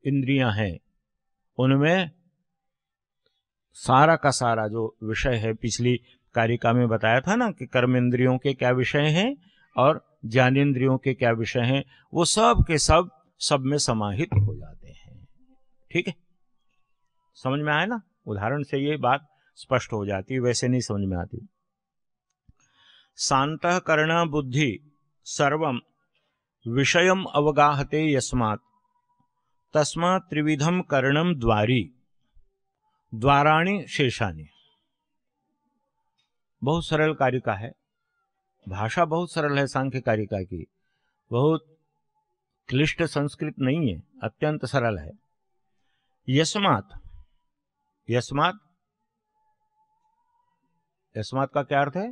इंद्रियां हैं उनमें सारा का सारा जो विषय है, पिछली कारिका में बताया था ना कि कर्मेंद्रियों के क्या विषय हैं और ज्ञानेंद्रियों के क्या विषय हैं, वो सब के सब में समाहित हो जाते हैं। ठीक है, समझ में आया ना? उदाहरण से ये बात स्पष्ट हो जाती, वैसे नहीं समझ में आती। शांतःकरण बुद्धि सर्वं विषयम अवगाहते यस्मात् तस्मात् त्रिविधम कर्णम द्वारी द्वाराणि शेषानि। बहुत सरल कारिका है, भाषा बहुत सरल है सांख्य कारिका की, बहुत क्लिष्ट संस्कृत नहीं है, अत्यंत सरल है। यस्मात्, यस्मात्, यस्मात् का क्या अर्थ है?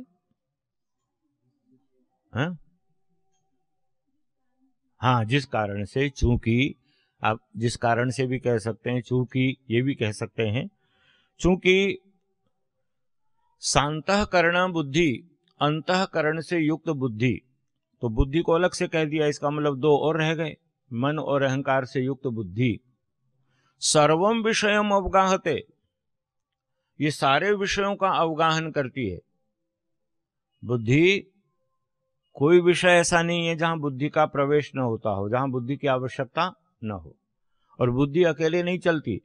हाँ, जिस कारण से, चूंकि, आप जिस कारण से भी कह सकते हैं, चूंकि ये भी कह सकते हैं। चूंकि शांतःकरण बुद्धि, अंतःकरण से युक्त बुद्धि, तो बुद्धि को अलग से कह दिया, इसका मतलब 2 और रह गए, मन और अहंकार से युक्त बुद्धि। सर्वम विषयम अवगाहते, ये सारे विषयों का अवगाहन करती है बुद्धि। कोई विषय ऐसा नहीं है जहां बुद्धि का प्रवेश न होता हो, जहां बुद्धि की आवश्यकता न हो। और बुद्धि अकेले नहीं चलती,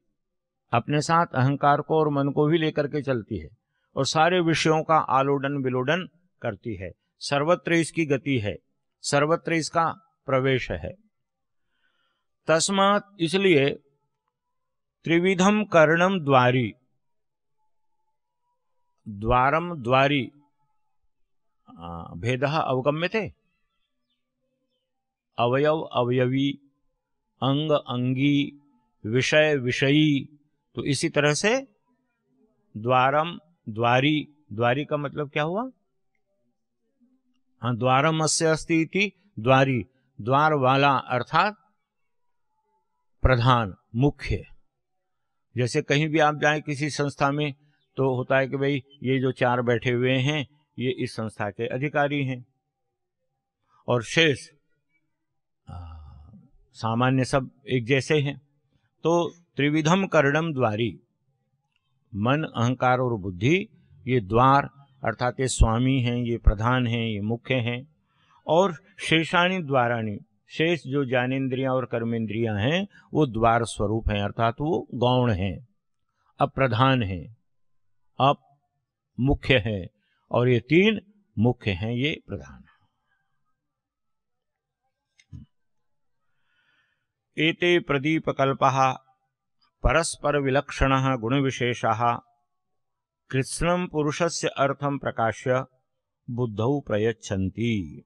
अपने साथ अहंकार को और मन को भी लेकर के चलती है, और सारे विषयों का आलोडन विलोडन करती है। सर्वत्र इसकी गति है, सर्वत्र इसका प्रवेश है। तस्मात्, इसलिए त्रिविधम कर्णम द्वारी, द्वारम द्वारी भेदः अवगम्यते, अवयव अवयवी, अंग अंगी, विषय विषयी। तो इसी तरह से द्वारम द्वारी, द्वारी का मतलब क्या हुआ? हाँ, द्वारम अस्य अस्ति इति द्वारी, द्वार वाला अर्थात प्रधान, मुख्य। जैसे कहीं भी आप जाएं किसी संस्था में, तो होता है कि भाई ये जो 4 बैठे हुए हैं ये इस संस्था के अधिकारी हैं, और शेष सामान्य सब एक जैसे हैं। तो त्रिविधम कर्णम द्वारी, मन अहंकार और बुद्धि, ये द्वार अर्थात ये स्वामी हैं, ये प्रधान हैं, ये मुख्य हैं। और शेषाणी द्वाराणी, शेष जो ज्ञानेंद्रियां और कर्मेंद्रियां हैं वो द्वार स्वरूप हैं, अर्थात वो गौण हैं, अप्रधान हैं, अप मुख्य हैं, और ये 3 मुख्य हैं, ये प्रधान। एते प्रदीपकल्पः परस्पर विलक्षणः गुणविशेषः कृत्स्नं पुरुषस्य अर्थं प्रकाश्य बुद्धौ प्रयच्छन्ति।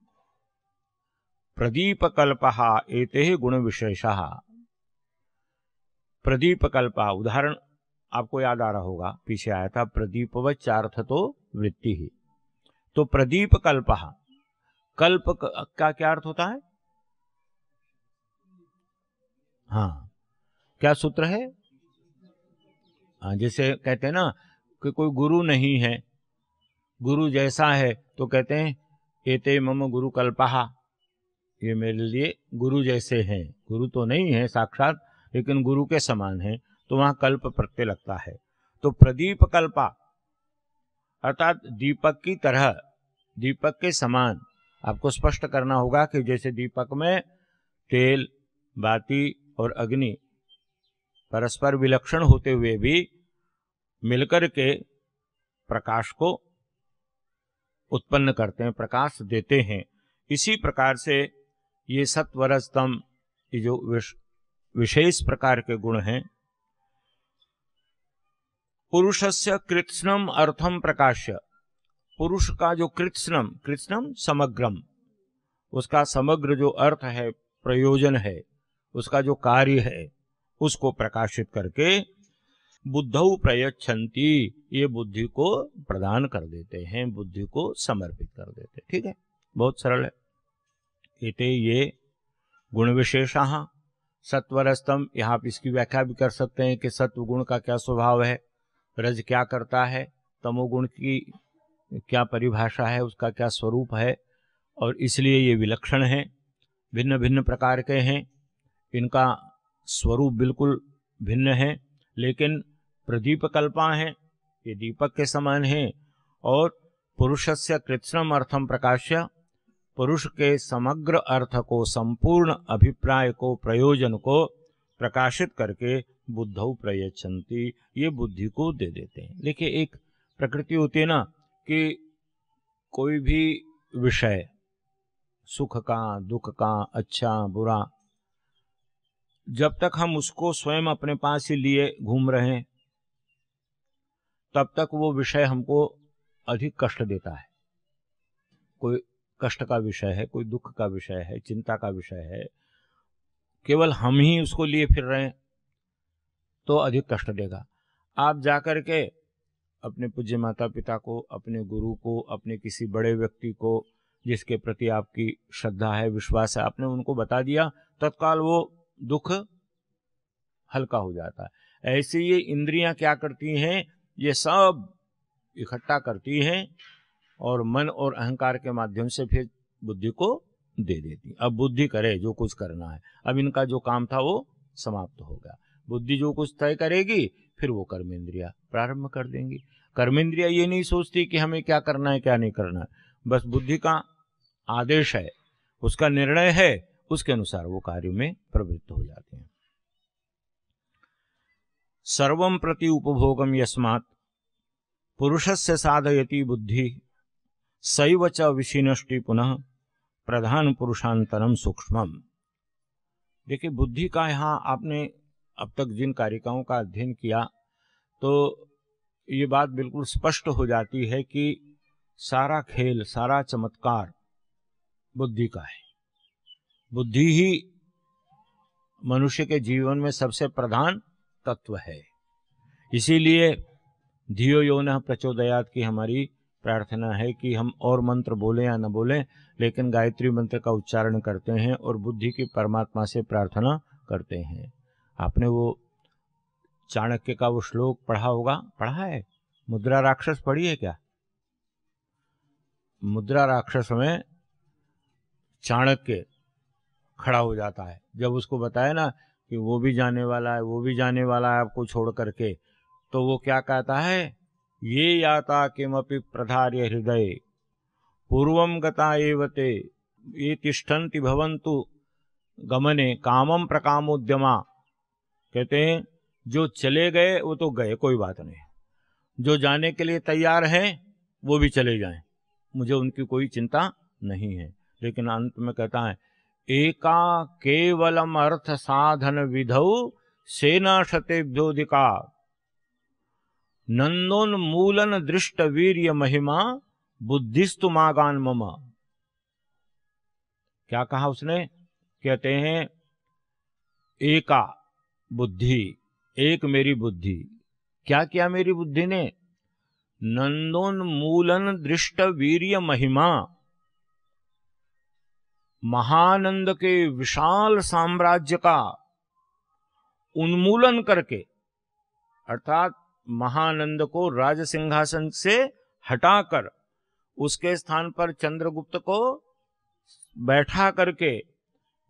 प्रदीपकल्पः एते गुणविशेषः। प्रदीपकल्पः, उदाहरण आपको याद आ रहा होगा, पीछे आया था, प्रदीपवत् चार्थ तो वृत्ति ही। तो प्रदीपकल्पः, कल्प का क्या अर्थ होता है? हाँ, क्या सूत्र है? हाँ, जैसे कहते हैं ना कि कोई गुरु नहीं है, गुरु जैसा है, तो कहते हैं एते मम गुरु कल्पहा, ये मेरे लिए गुरु जैसे हैं। गुरु तो नहीं है साक्षात, लेकिन गुरु के समान है, तो वहां कल्प प्रत्यय लगता है। तो प्रदीप कल्पा अर्थात दीपक की तरह, दीपक के समान। आपको स्पष्ट करना होगा कि जैसे दीपक में तेल, बाती और अग्नि परस्पर विलक्षण होते हुए भी मिलकर के प्रकाश को उत्पन्न करते हैं, प्रकाश देते हैं, इसी प्रकार से ये सत्व रज तम, ये जो विशेष प्रकार के गुण हैं, पुरुषस्य कृत्स्नम अर्थम प्रकाश्य, पुरुष का जो कृत्स्नम, कृत्स्नम समग्रम, उसका समग्र जो अर्थ है, प्रयोजन है, उसका जो कार्य है, उसको प्रकाशित करके बुद्धौ प्रयच्छन्ति, ये बुद्धि को प्रदान कर देते हैं, बुद्धि को समर्पित कर देते हैं। ठीक है, बहुत सरल है। एते ये गुण विशेषाः सत्वरस्तम, यहाँ आप इसकी व्याख्या भी कर सकते हैं कि सत्व गुण का क्या स्वभाव है, रज क्या करता है, तमोगुण की क्या परिभाषा है, उसका क्या स्वरूप है, और इसलिए ये विलक्षण हैं, भिन्न भिन्न प्रकार के हैं, इनका स्वरूप बिल्कुल भिन्न है, लेकिन प्रदीप कल्पा हैं, ये दीपक के समान हैं। और पुरुषस्य कृत्स्नम अर्थम प्रकाश्य, पुरुष के समग्र अर्थ को, संपूर्ण अभिप्राय को, प्रयोजन को प्रकाशित करके बुद्धौ प्रयच्छन्ति, ये बुद्धि को दे देते हैं। देखिए, एक प्रकृति होती है ना कि कोई भी विषय, सुख का, दुख का, अच्छा बुरा, जब तक हम उसको स्वयं अपने पास ही लिए घूम रहे हैं, तब तक वो विषय हमको अधिक कष्ट देता है। कोई कष्ट का विषय है, कोई दुख का विषय है, चिंता का विषय है, केवल हम ही उसको लिए फिर रहे हैं तो अधिक कष्ट देगा। आप जाकर के अपने पूज्य माता पिता को, अपने गुरु को, अपने किसी बड़े व्यक्ति को जिसके प्रति आपकी श्रद्धा है, विश्वास है, आपने उनको बता दिया, तत्काल वो दुख हल्का हो जाता है। ऐसे ये इंद्रियां क्या करती हैं, ये सब इकट्ठा करती हैं और मन और अहंकार के माध्यम से फिर बुद्धि को दे देती। अब बुद्धि करे जो कुछ करना है, अब इनका जो काम था वो समाप्त हो गया। बुद्धि जो कुछ तय करेगी, फिर वो कर्मेंद्रिया प्रारंभ कर देंगी। कर्मेंद्रिया ये नहीं सोचती कि हमें क्या करना है क्या नहीं करना है, बस बुद्धि का आदेश है, उसका निर्णय है, उसके अनुसार वो कार्य में प्रवृत्त हो जाते हैं। सर्वं प्रति उपभोगम यस्मात् पुरुषस्य साधयति बुद्धि सैव च विशीनष्टि पुनः प्रधान पुरुषांतरम सूक्ष्मम। देखिए, बुद्धि का यहाँ आपने अब तक जिन कारिकाओं का अध्ययन किया, तो ये बात बिल्कुल स्पष्ट हो जाती है कि सारा खेल, सारा चमत्कार बुद्धि का है। बुद्धि ही मनुष्य के जीवन में सबसे प्रधान तत्व है। इसीलिए धियो यो नः प्रचोदयात् की हमारी प्रार्थना है कि हम और मंत्र बोलें या न बोलें, लेकिन गायत्री मंत्र का उच्चारण करते हैं और बुद्धि की परमात्मा से प्रार्थना करते हैं। आपने वो चाणक्य का वो श्लोक पढ़ा होगा, पढ़ा है? मुद्रा राक्षस पढ़ी है क्या? मुद्रा राक्षस में चाणक्य खड़ा हो जाता है, जब उसको बताया ना कि वो भी जाने वाला है, वो भी जाने वाला है आपको छोड़ करके, तो वो क्या कहता है, ये याता किमपि प्रधार्य हृदय पूर्वम गता एवते ये तिष्ठन्ति भवन्तु गमने कामम प्रकामोद्यमा। कहते हैं जो चले गए वो तो गए, कोई बात नहीं, जो जाने के लिए तैयार हैं वो भी चले जाएं, मुझे उनकी कोई चिंता नहीं है। लेकिन अंत में कहता है एका केवलम अर्थ साधन विधौ सेना शतेभ्योधिका नंदोन्मूलन दृष्ट वीर्य महिमा बुद्धिस्तु मागान मम। क्या कहा उसने? कहते हैं एका बुद्धि, एक मेरी बुद्धि। क्या किया मेरी बुद्धि ने? नंदोन्मूलन दृष्ट वीर्य महिमा, महानंद के विशाल साम्राज्य का उन्मूलन करके, अर्थात महानंद को राज सिंहासन से हटाकर उसके स्थान पर चंद्रगुप्त को बैठा करके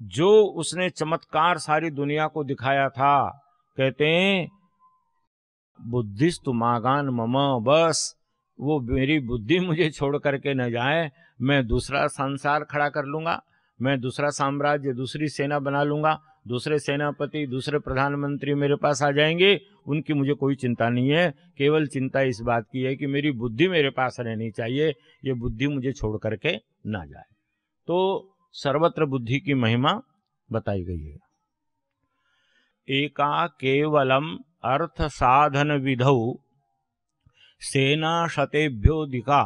जो उसने चमत्कार सारी दुनिया को दिखाया था, कहते हैं बुद्धिस्तु मागान मम, बस वो मेरी बुद्धि मुझे छोड़ करके न जाए, मैं दूसरा संसार खड़ा कर लूंगा, मैं दूसरा साम्राज्य, दूसरी सेना बना लूंगा, दूसरे सेनापति, दूसरे प्रधानमंत्री मेरे पास आ जाएंगे, उनकी मुझे कोई चिंता नहीं है। केवल चिंता इस बात की है कि मेरी बुद्धि मेरे पास रहनी चाहिए, ये बुद्धि मुझे छोड़ करके ना जाए। तो सर्वत्र बुद्धि की महिमा बताई गई है। एका केवलम अर्थ साधन विधौ सेना शतेभ्योधिका,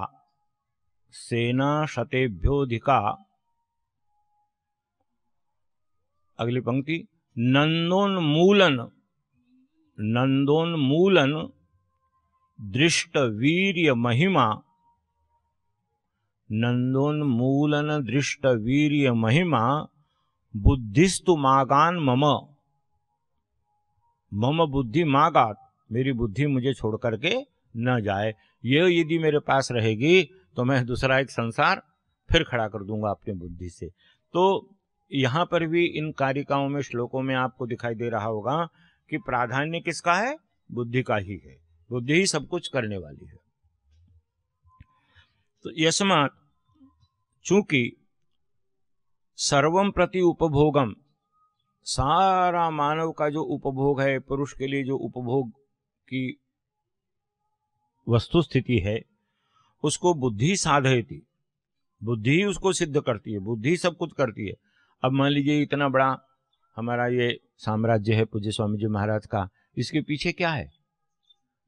सेना शतेभ्योधिका, अगली पंक्ति, नंदोन्मूलन, नंदोन्मूलन दृष्ट वीर्य महिमा, नंदोन्मूलन दृष्ट वीर्य महिमा बुद्धिस्तु मागान मम, मम बुद्धि मागात, मेरी बुद्धि मुझे छोड़ करके न जाए। ये यदि मेरे पास रहेगी तो मैं दूसरा एक संसार फिर खड़ा कर दूंगा अपनी बुद्धि से। तो यहां पर भी इन कारिकाओं में, श्लोकों में आपको दिखाई दे रहा होगा कि प्राधान्य किसका है? बुद्धि का ही है। बुद्धि ही सब कुछ करने वाली है। तो यस्मात्, चूंकि सर्वम प्रति उपभोगम, सारा मानव का जो उपभोग है, पुरुष के लिए जो उपभोग की वस्तु स्थिति है, उसको बुद्धि साधयति, बुद्धि ही उसको सिद्ध करती है, बुद्धि सब कुछ करती है। अब मान लीजिए इतना बड़ा हमारा ये साम्राज्य है पूज्य स्वामी जी महाराज का, इसके पीछे क्या है?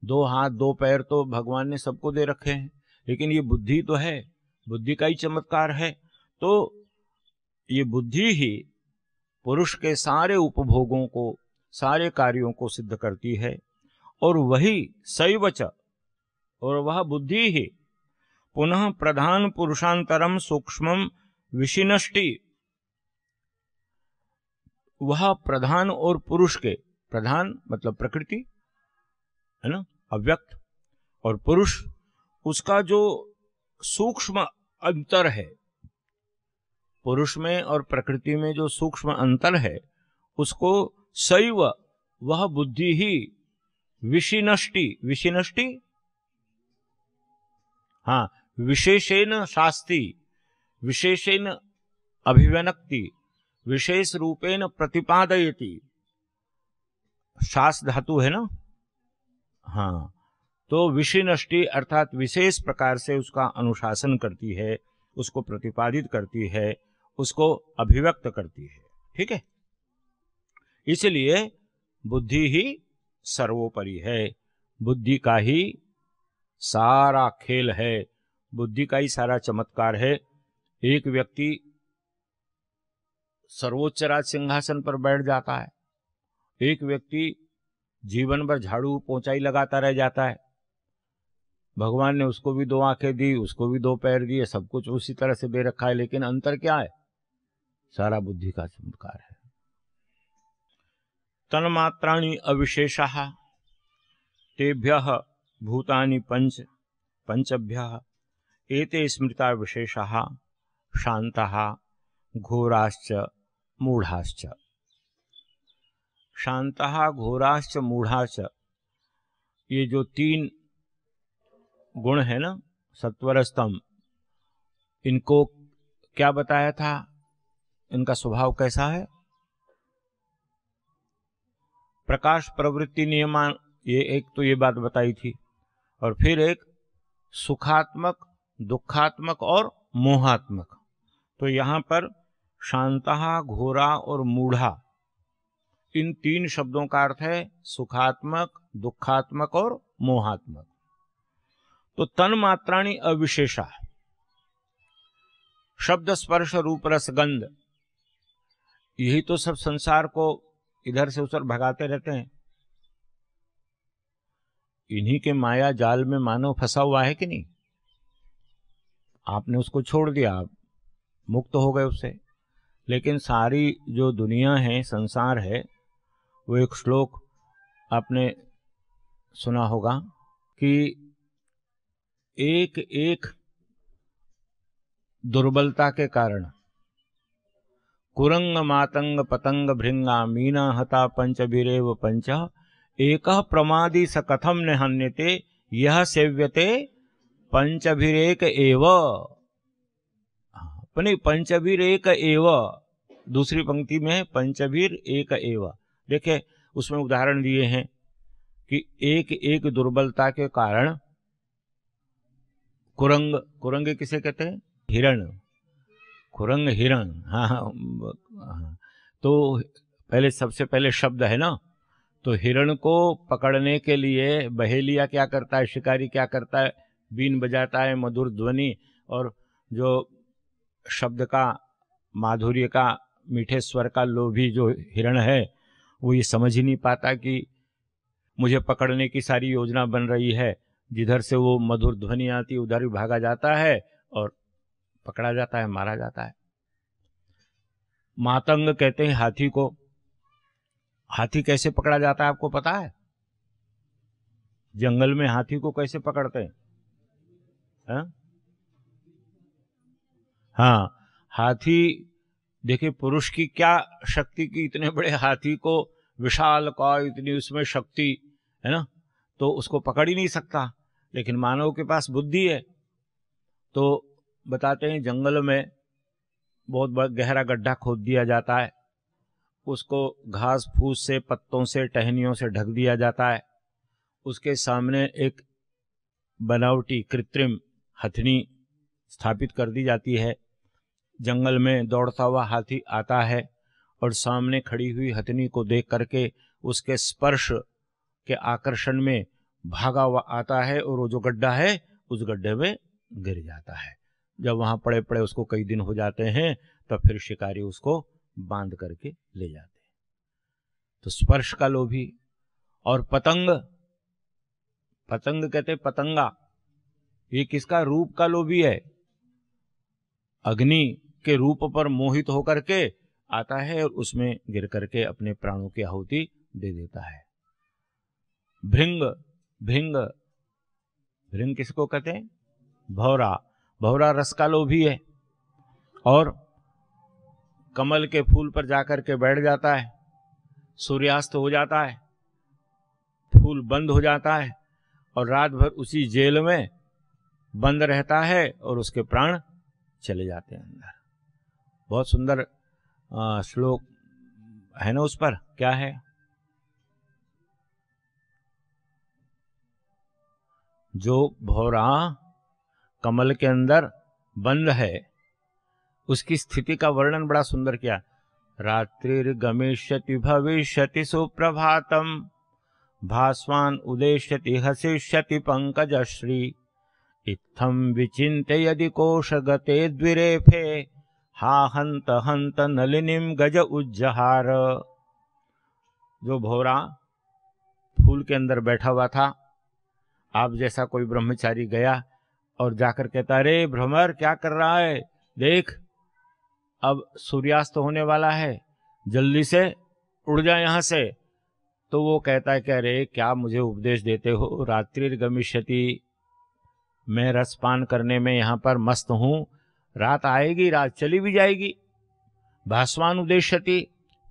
2 हाथ 2 पैर तो भगवान ने सबको दे रखे हैं, लेकिन ये बुद्धि तो है, बुद्धि का ही चमत्कार है। तो ये बुद्धि ही पुरुष के सारे उपभोगों को, सारे कार्यों को सिद्ध करती है। और वही सैवच, और वह बुद्धि ही पुनः प्रधान पुरुषांतरम सूक्ष्मम विशिनष्टि, वह प्रधान और पुरुष के, प्रधान मतलब प्रकृति है ना, अव्यक्त, और पुरुष उसका जो सूक्ष्म अंतर है, पुरुष में और प्रकृति में जो सूक्ष्म अंतर है, उसको सैव, वह बुद्धि ही विशिनष्टि, विशिनष्टि, हाँ, विशेषेण शास्ति, विशेषेण अभिव्यनक्ति, विशेष रूपेण प्रतिपादयति, शास धातु है ना, हाँ, तो विशिनष्टि अर्थात विशेष प्रकार से उसका अनुशासन करती है, उसको प्रतिपादित करती है, उसको अभिव्यक्त करती है। ठीक है, इसलिए बुद्धि ही सर्वोपरि है, बुद्धि का ही सारा खेल है, बुद्धि का ही सारा चमत्कार है। एक व्यक्ति सर्वोच्च राज सिंहासन पर बैठ जाता है, एक व्यक्ति जीवन भर झाड़ू पोंछाई लगाता रह जाता है, भगवान ने उसको भी 2 आंखें दी, उसको भी 2 पैर दिए, सब कुछ उसी तरह से दे रखा है, लेकिन अंतर क्या है? सारा बुद्धि का चमत्कार है। तन्मात्राणि अविशेषाः तेभ्यः भूतानि पंच पंचभ्यः एते स्मृता विशेषाः शांताः घोराश्च मूढ़ाश्च। शांताः घोराश्च मूढ़ाश्च, ये जो 3 गुण है ना, सत्वर स्तंभ, इनको क्या बताया था? इनका स्वभाव कैसा है? प्रकाश प्रवृत्ति नियमान, ये एक तो ये बात बताई थी, और फिर एक सुखात्मक, दुखात्मक और मोहात्मक। तो यहां पर शांता, घोरा और मूढ़ा, इन 3 शब्दों का अर्थ है सुखात्मक, दुखात्मक और मोहात्मक। तो तन्मात्राणि अविशेषा, शब्द स्पर्श रूप रस गंध, यही तो सब संसार को इधर से उधर भगाते रहते हैं। इन्हीं के माया जाल में मानव फंसा हुआ है कि नहीं? आपने उसको छोड़ दिया, आप मुक्त हो गए उससे, लेकिन सारी जो दुनिया है, संसार है, वो एक श्लोक आपने सुना होगा कि एक एक दुर्बलता के कारण कुरंग मातंग पतंग भृंगा मीना हता पंचभिरेव पंच एक प्रमादी स कथम न हन्यते यह सेव्यते पंचभिरेक एव। अपनी पंचभीर एक एव, दूसरी पंक्ति में पंचभीर एक एव। देखिए उसमें उदाहरण दिए हैं कि एक एक दुर्बलता के कारण कुरंग, कुरंग किसे कहते हैं? हिरण, कुरंग हिरण। हाँ, तो पहले सबसे पहले शब्द है ना, तो हिरण को पकड़ने के लिए बहेलिया क्या करता है, शिकारी क्या करता है? बीन बजाता है, मधुर ध्वनि, और जो शब्द का माधुर्य का, मीठे स्वर का लोभी जो हिरण है वो ये समझ ही नहीं पाता कि मुझे पकड़ने की सारी योजना बन रही है। जिधर से वो मधुर ध्वनि आती है उधर ही भागा जाता है और पकड़ा जाता है, मारा जाता है। मातंग कहते हैं हाथी को। हाथी कैसे पकड़ा जाता है आपको पता है? जंगल में हाथी को कैसे पकड़ते हैं? हाँ, हाथी देखिए, पुरुष की क्या शक्ति की इतने बड़े हाथी को, विशाल का, इतनी उसमें शक्ति है ना, तो उसको पकड़ ही नहीं सकता। लेकिन मानव के पास बुद्धि है। तो बताते हैं जंगल में बहुत बड़ा गहरा गड्ढा खोद दिया जाता है, उसको घास फूस से, पत्तों से, टहनियों से ढक दिया जाता है। उसके सामने एक बनावटी कृत्रिम हथनी स्थापित कर दी जाती है। जंगल में दौड़ता हुआ हाथी आता है और सामने खड़ी हुई हथनी को देख करके उसके स्पर्श के आकर्षण में भागा हुआ आता है और वो जो गड्ढा है उस गड्ढे में गिर जाता है। जब वहां पड़े पड़े उसको कई दिन हो जाते हैं तो फिर शिकारी उसको बांध करके ले जाते हैं। तो स्पर्श का लोभी। और पतंग, पतंग कहते पतंगा, ये किसका रूप का लोभी है? अग्नि के रूप पर मोहित होकर के आता है और उसमें गिर करके अपने प्राणों की आहुति दे देता है। भृंग, भृंग, भृंग किसको कहते हैं? भौरा। भौरा रस का लोभी है और कमल के फूल पर जाकर के बैठ जाता है। सूर्यास्त हो जाता है, फूल बंद हो जाता है और रात भर उसी जेल में बंद रहता है और उसके प्राण चले जाते हैं अंदर। बहुत सुंदर श्लोक है ना, उस पर क्या है? जो भौरा कमल के अंदर बंद है उसकी स्थिति का वर्णन बड़ा सुंदर किया। रात्रिर्गमिष्यति भविष्यति सुप्रभातम भास्वान उदेष्यति हसिष्यति पंकजश्री इत्थम विचिन्त्य यदि कोशगते द्विरेफे हा हंत हंत नलिनीम गज उज्जहार। जो भौरा फूल के अंदर बैठा हुआ था, आप जैसा कोई ब्रह्मचारी गया और जाकर कहता, अरे भ्रमर क्या कर रहा है, देख अब सूर्यास्त होने वाला है, जल्दी से उड़ जा यहाँ से। तो वो कहता है कि अरे क्या मुझे उपदेश देते हो, रात्रिर्गमिष्यति, मैं रसपान करने में यहाँ पर मस्त हूँ, रात आएगी, रात चली भी जाएगी। भास्वान उदेष्यति,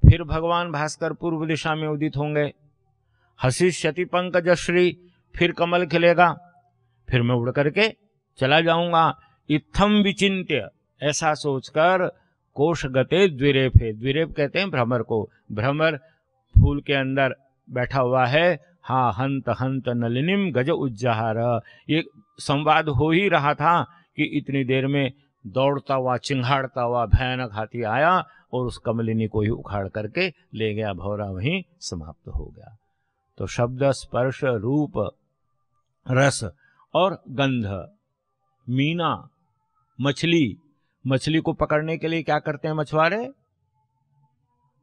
फिर भगवान भास्कर पूर्व दिशा में उदित होंगे। हसिष्यति पंकजश्री, फिर कमल खिलेगा, फिर मैं उड़ करके चला जाऊंगा। इत्थम विचिन्त्य, ऐसा सोचकर कोश गते द्विरेफे, द्विरेफ कहते हैं भ्रमर को, भ्रमर फूल के अंदर बैठा हुआ है। हाँ हंत हंत नलिनीम गज उज्जहार, ये संवाद हो ही रहा था कि इतनी देर में दौड़ता हुआ, चिंघाड़ता हुआ भयानक हाथी आया और उस कमलिनी को ही उखाड़ करके ले गया। भौरा वहीं समाप्त हो गया। तो शब्द, स्पर्श, रूप, रस और गंध। मीना, मछली, मछली को पकड़ने के लिए क्या करते हैं मछुआरे?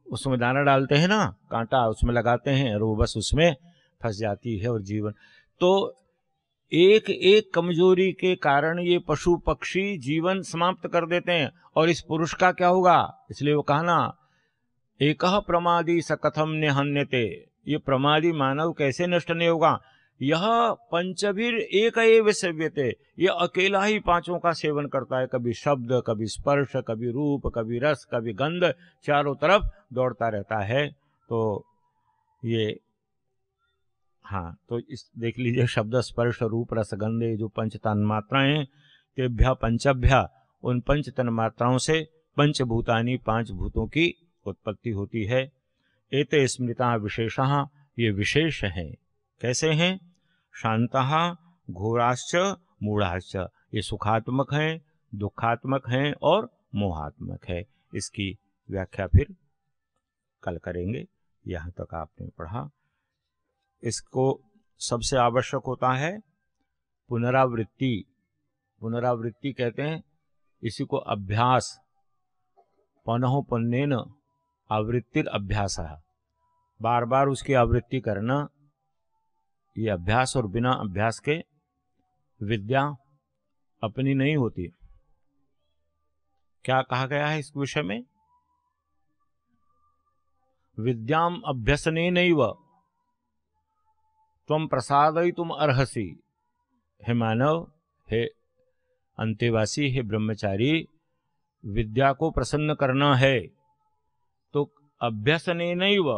उसमें दाना डालते हैं ना, कांटा उसमें लगाते हैं और वो बस उसमें फंस जाती है और जीवन। तो एक एक कमजोरी के कारण ये पशु पक्षी जीवन समाप्त कर देते हैं। और इस पुरुष का क्या होगा? इसलिए वो कहा ना, एकः प्रमादी स कथम निहन्यते, ये प्रमादी मानव कैसे नष्ट नहीं होगा। यह पंचभिर एक एव सेव्यते, यह अकेला ही पांचों का सेवन करता है, कभी शब्द, कभी स्पर्श, कभी रूप, कभी रस, कभी गंध, चारों तरफ दौड़ता रहता है। तो ये हाँ, तो इस देख लीजिए, शब्द स्पर्श रूप रस गंध, ये जो पंच तन्मात्राएं हैं, तेभ्य पंचभ्य, उन पंच तन्मात्राओं से पंचभूतानि, पांच भूतों की उत्पत्ति होती है। एते स्मृता विशेषः, ये विशेष हैं। कैसे हैं? शांतः घोराश्च मूढ़ाश्च, ये सुखात्मक हैं, दुखात्मक हैं और मोहात्मक है। इसकी व्याख्या फिर कल करेंगे। यहाँ तक आपने पढ़ा। इसको सबसे आवश्यक होता है पुनरावृत्ति। पुनरावृत्ति कहते हैं इसी को अभ्यास, पनहो पुण्येन आवृत्तिर अभ्यास, बार बार उसकी आवृत्ति करना, ये अभ्यास। और बिना अभ्यास के विद्या अपनी नहीं होती। क्या कहा गया है इस विषय में? विद्याम अभ्यसनेनैव त्वं प्रसादयितुम अर्हसि। हे मानव, हे अंतेवासी, हे ब्रह्मचारी, विद्या को प्रसन्न करना है तो अभ्यसनेनैव,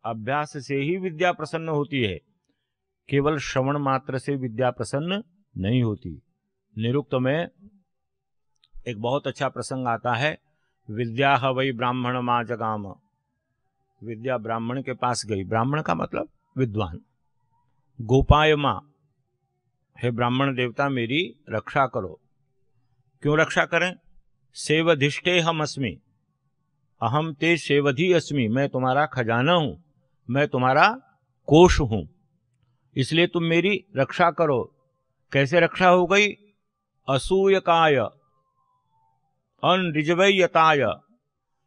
अभ्यास से ही विद्या प्रसन्न होती है। केवल श्रवण मात्र से विद्या प्रसन्न नहीं होती। निरुक्त में एक बहुत अच्छा प्रसंग आता है, विद्या वै ब्राह्मण मा जगाम। विद्या ब्राह्मण के पास गई, ब्राह्मण का मतलब विद्वान। गोपाय मां, हे ब्राह्मण देवता मेरी रक्षा करो। क्यों रक्षा करें? सेवधिष्ठे हम अस्मि, अहम ते सेवधि अस्मि, मैं तुम्हारा खजाना हूं, मैं तुम्हारा कोष हूं, इसलिए तुम मेरी रक्षा करो। कैसे रक्षा हो गई? असूयकाय अनऋजवयताय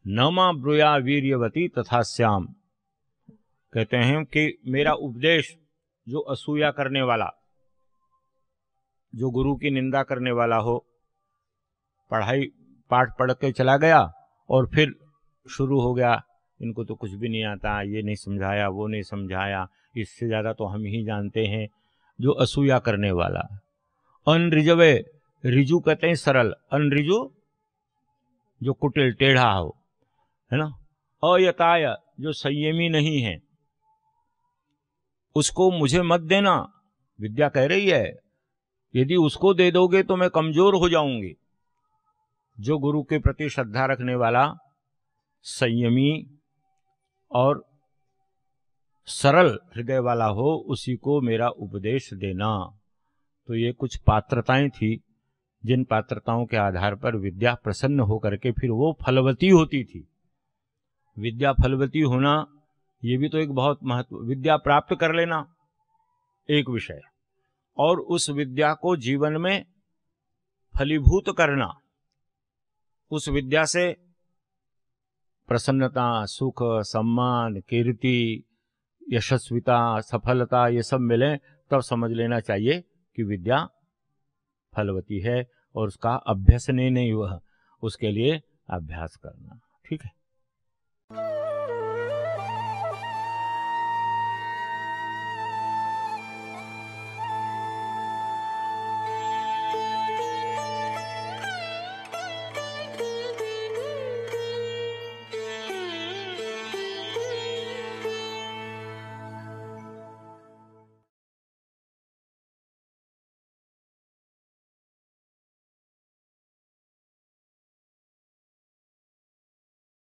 न मा ब्रूया वीर्यवती तथा श्याम। कहते हैं कि मेरा उपदेश, जो असूया करने वाला, जो गुरु की निंदा करने वाला हो, पढ़ाई पाठ पढ़ के चला गया और फिर शुरू हो गया, इनको तो कुछ भी नहीं आता, ये नहीं समझाया, वो नहीं समझाया, इससे ज्यादा तो हम ही जानते हैं। जो असूया करने वाला। अनरिजवे, रिजु कहते हैं सरल, अनरिजु जो कुटिल टेढ़ा हो, है ना। अयताय, जो संयमी नहीं है, उसको मुझे मत देना। विद्या कह रही है यदि उसको दे दोगे तो मैं कमजोर हो जाऊंगी। जो गुरु के प्रति श्रद्धा रखने वाला, संयमी और सरल हृदय वाला हो, उसी को मेरा उपदेश देना। तो ये कुछ पात्रताएं थी, जिन पात्रताओं के आधार पर विद्या प्रसन्न होकर के फिर वो फलवती होती थी। विद्या फलवती होना ये भी तो एक बहुत महत्व, विद्या प्राप्त कर लेना एक विषय, और उस विद्या को जीवन में फलीभूत करना, उस विद्या से प्रसन्नता, सुख, सम्मान, कीर्ति, यशस्विता, सफलता, ये सब मिले, तब समझ लेना चाहिए कि विद्या फलवती है। और उसका अभ्यसने नहीं हुआ, उसके लिए अभ्यास करना। ठीक है।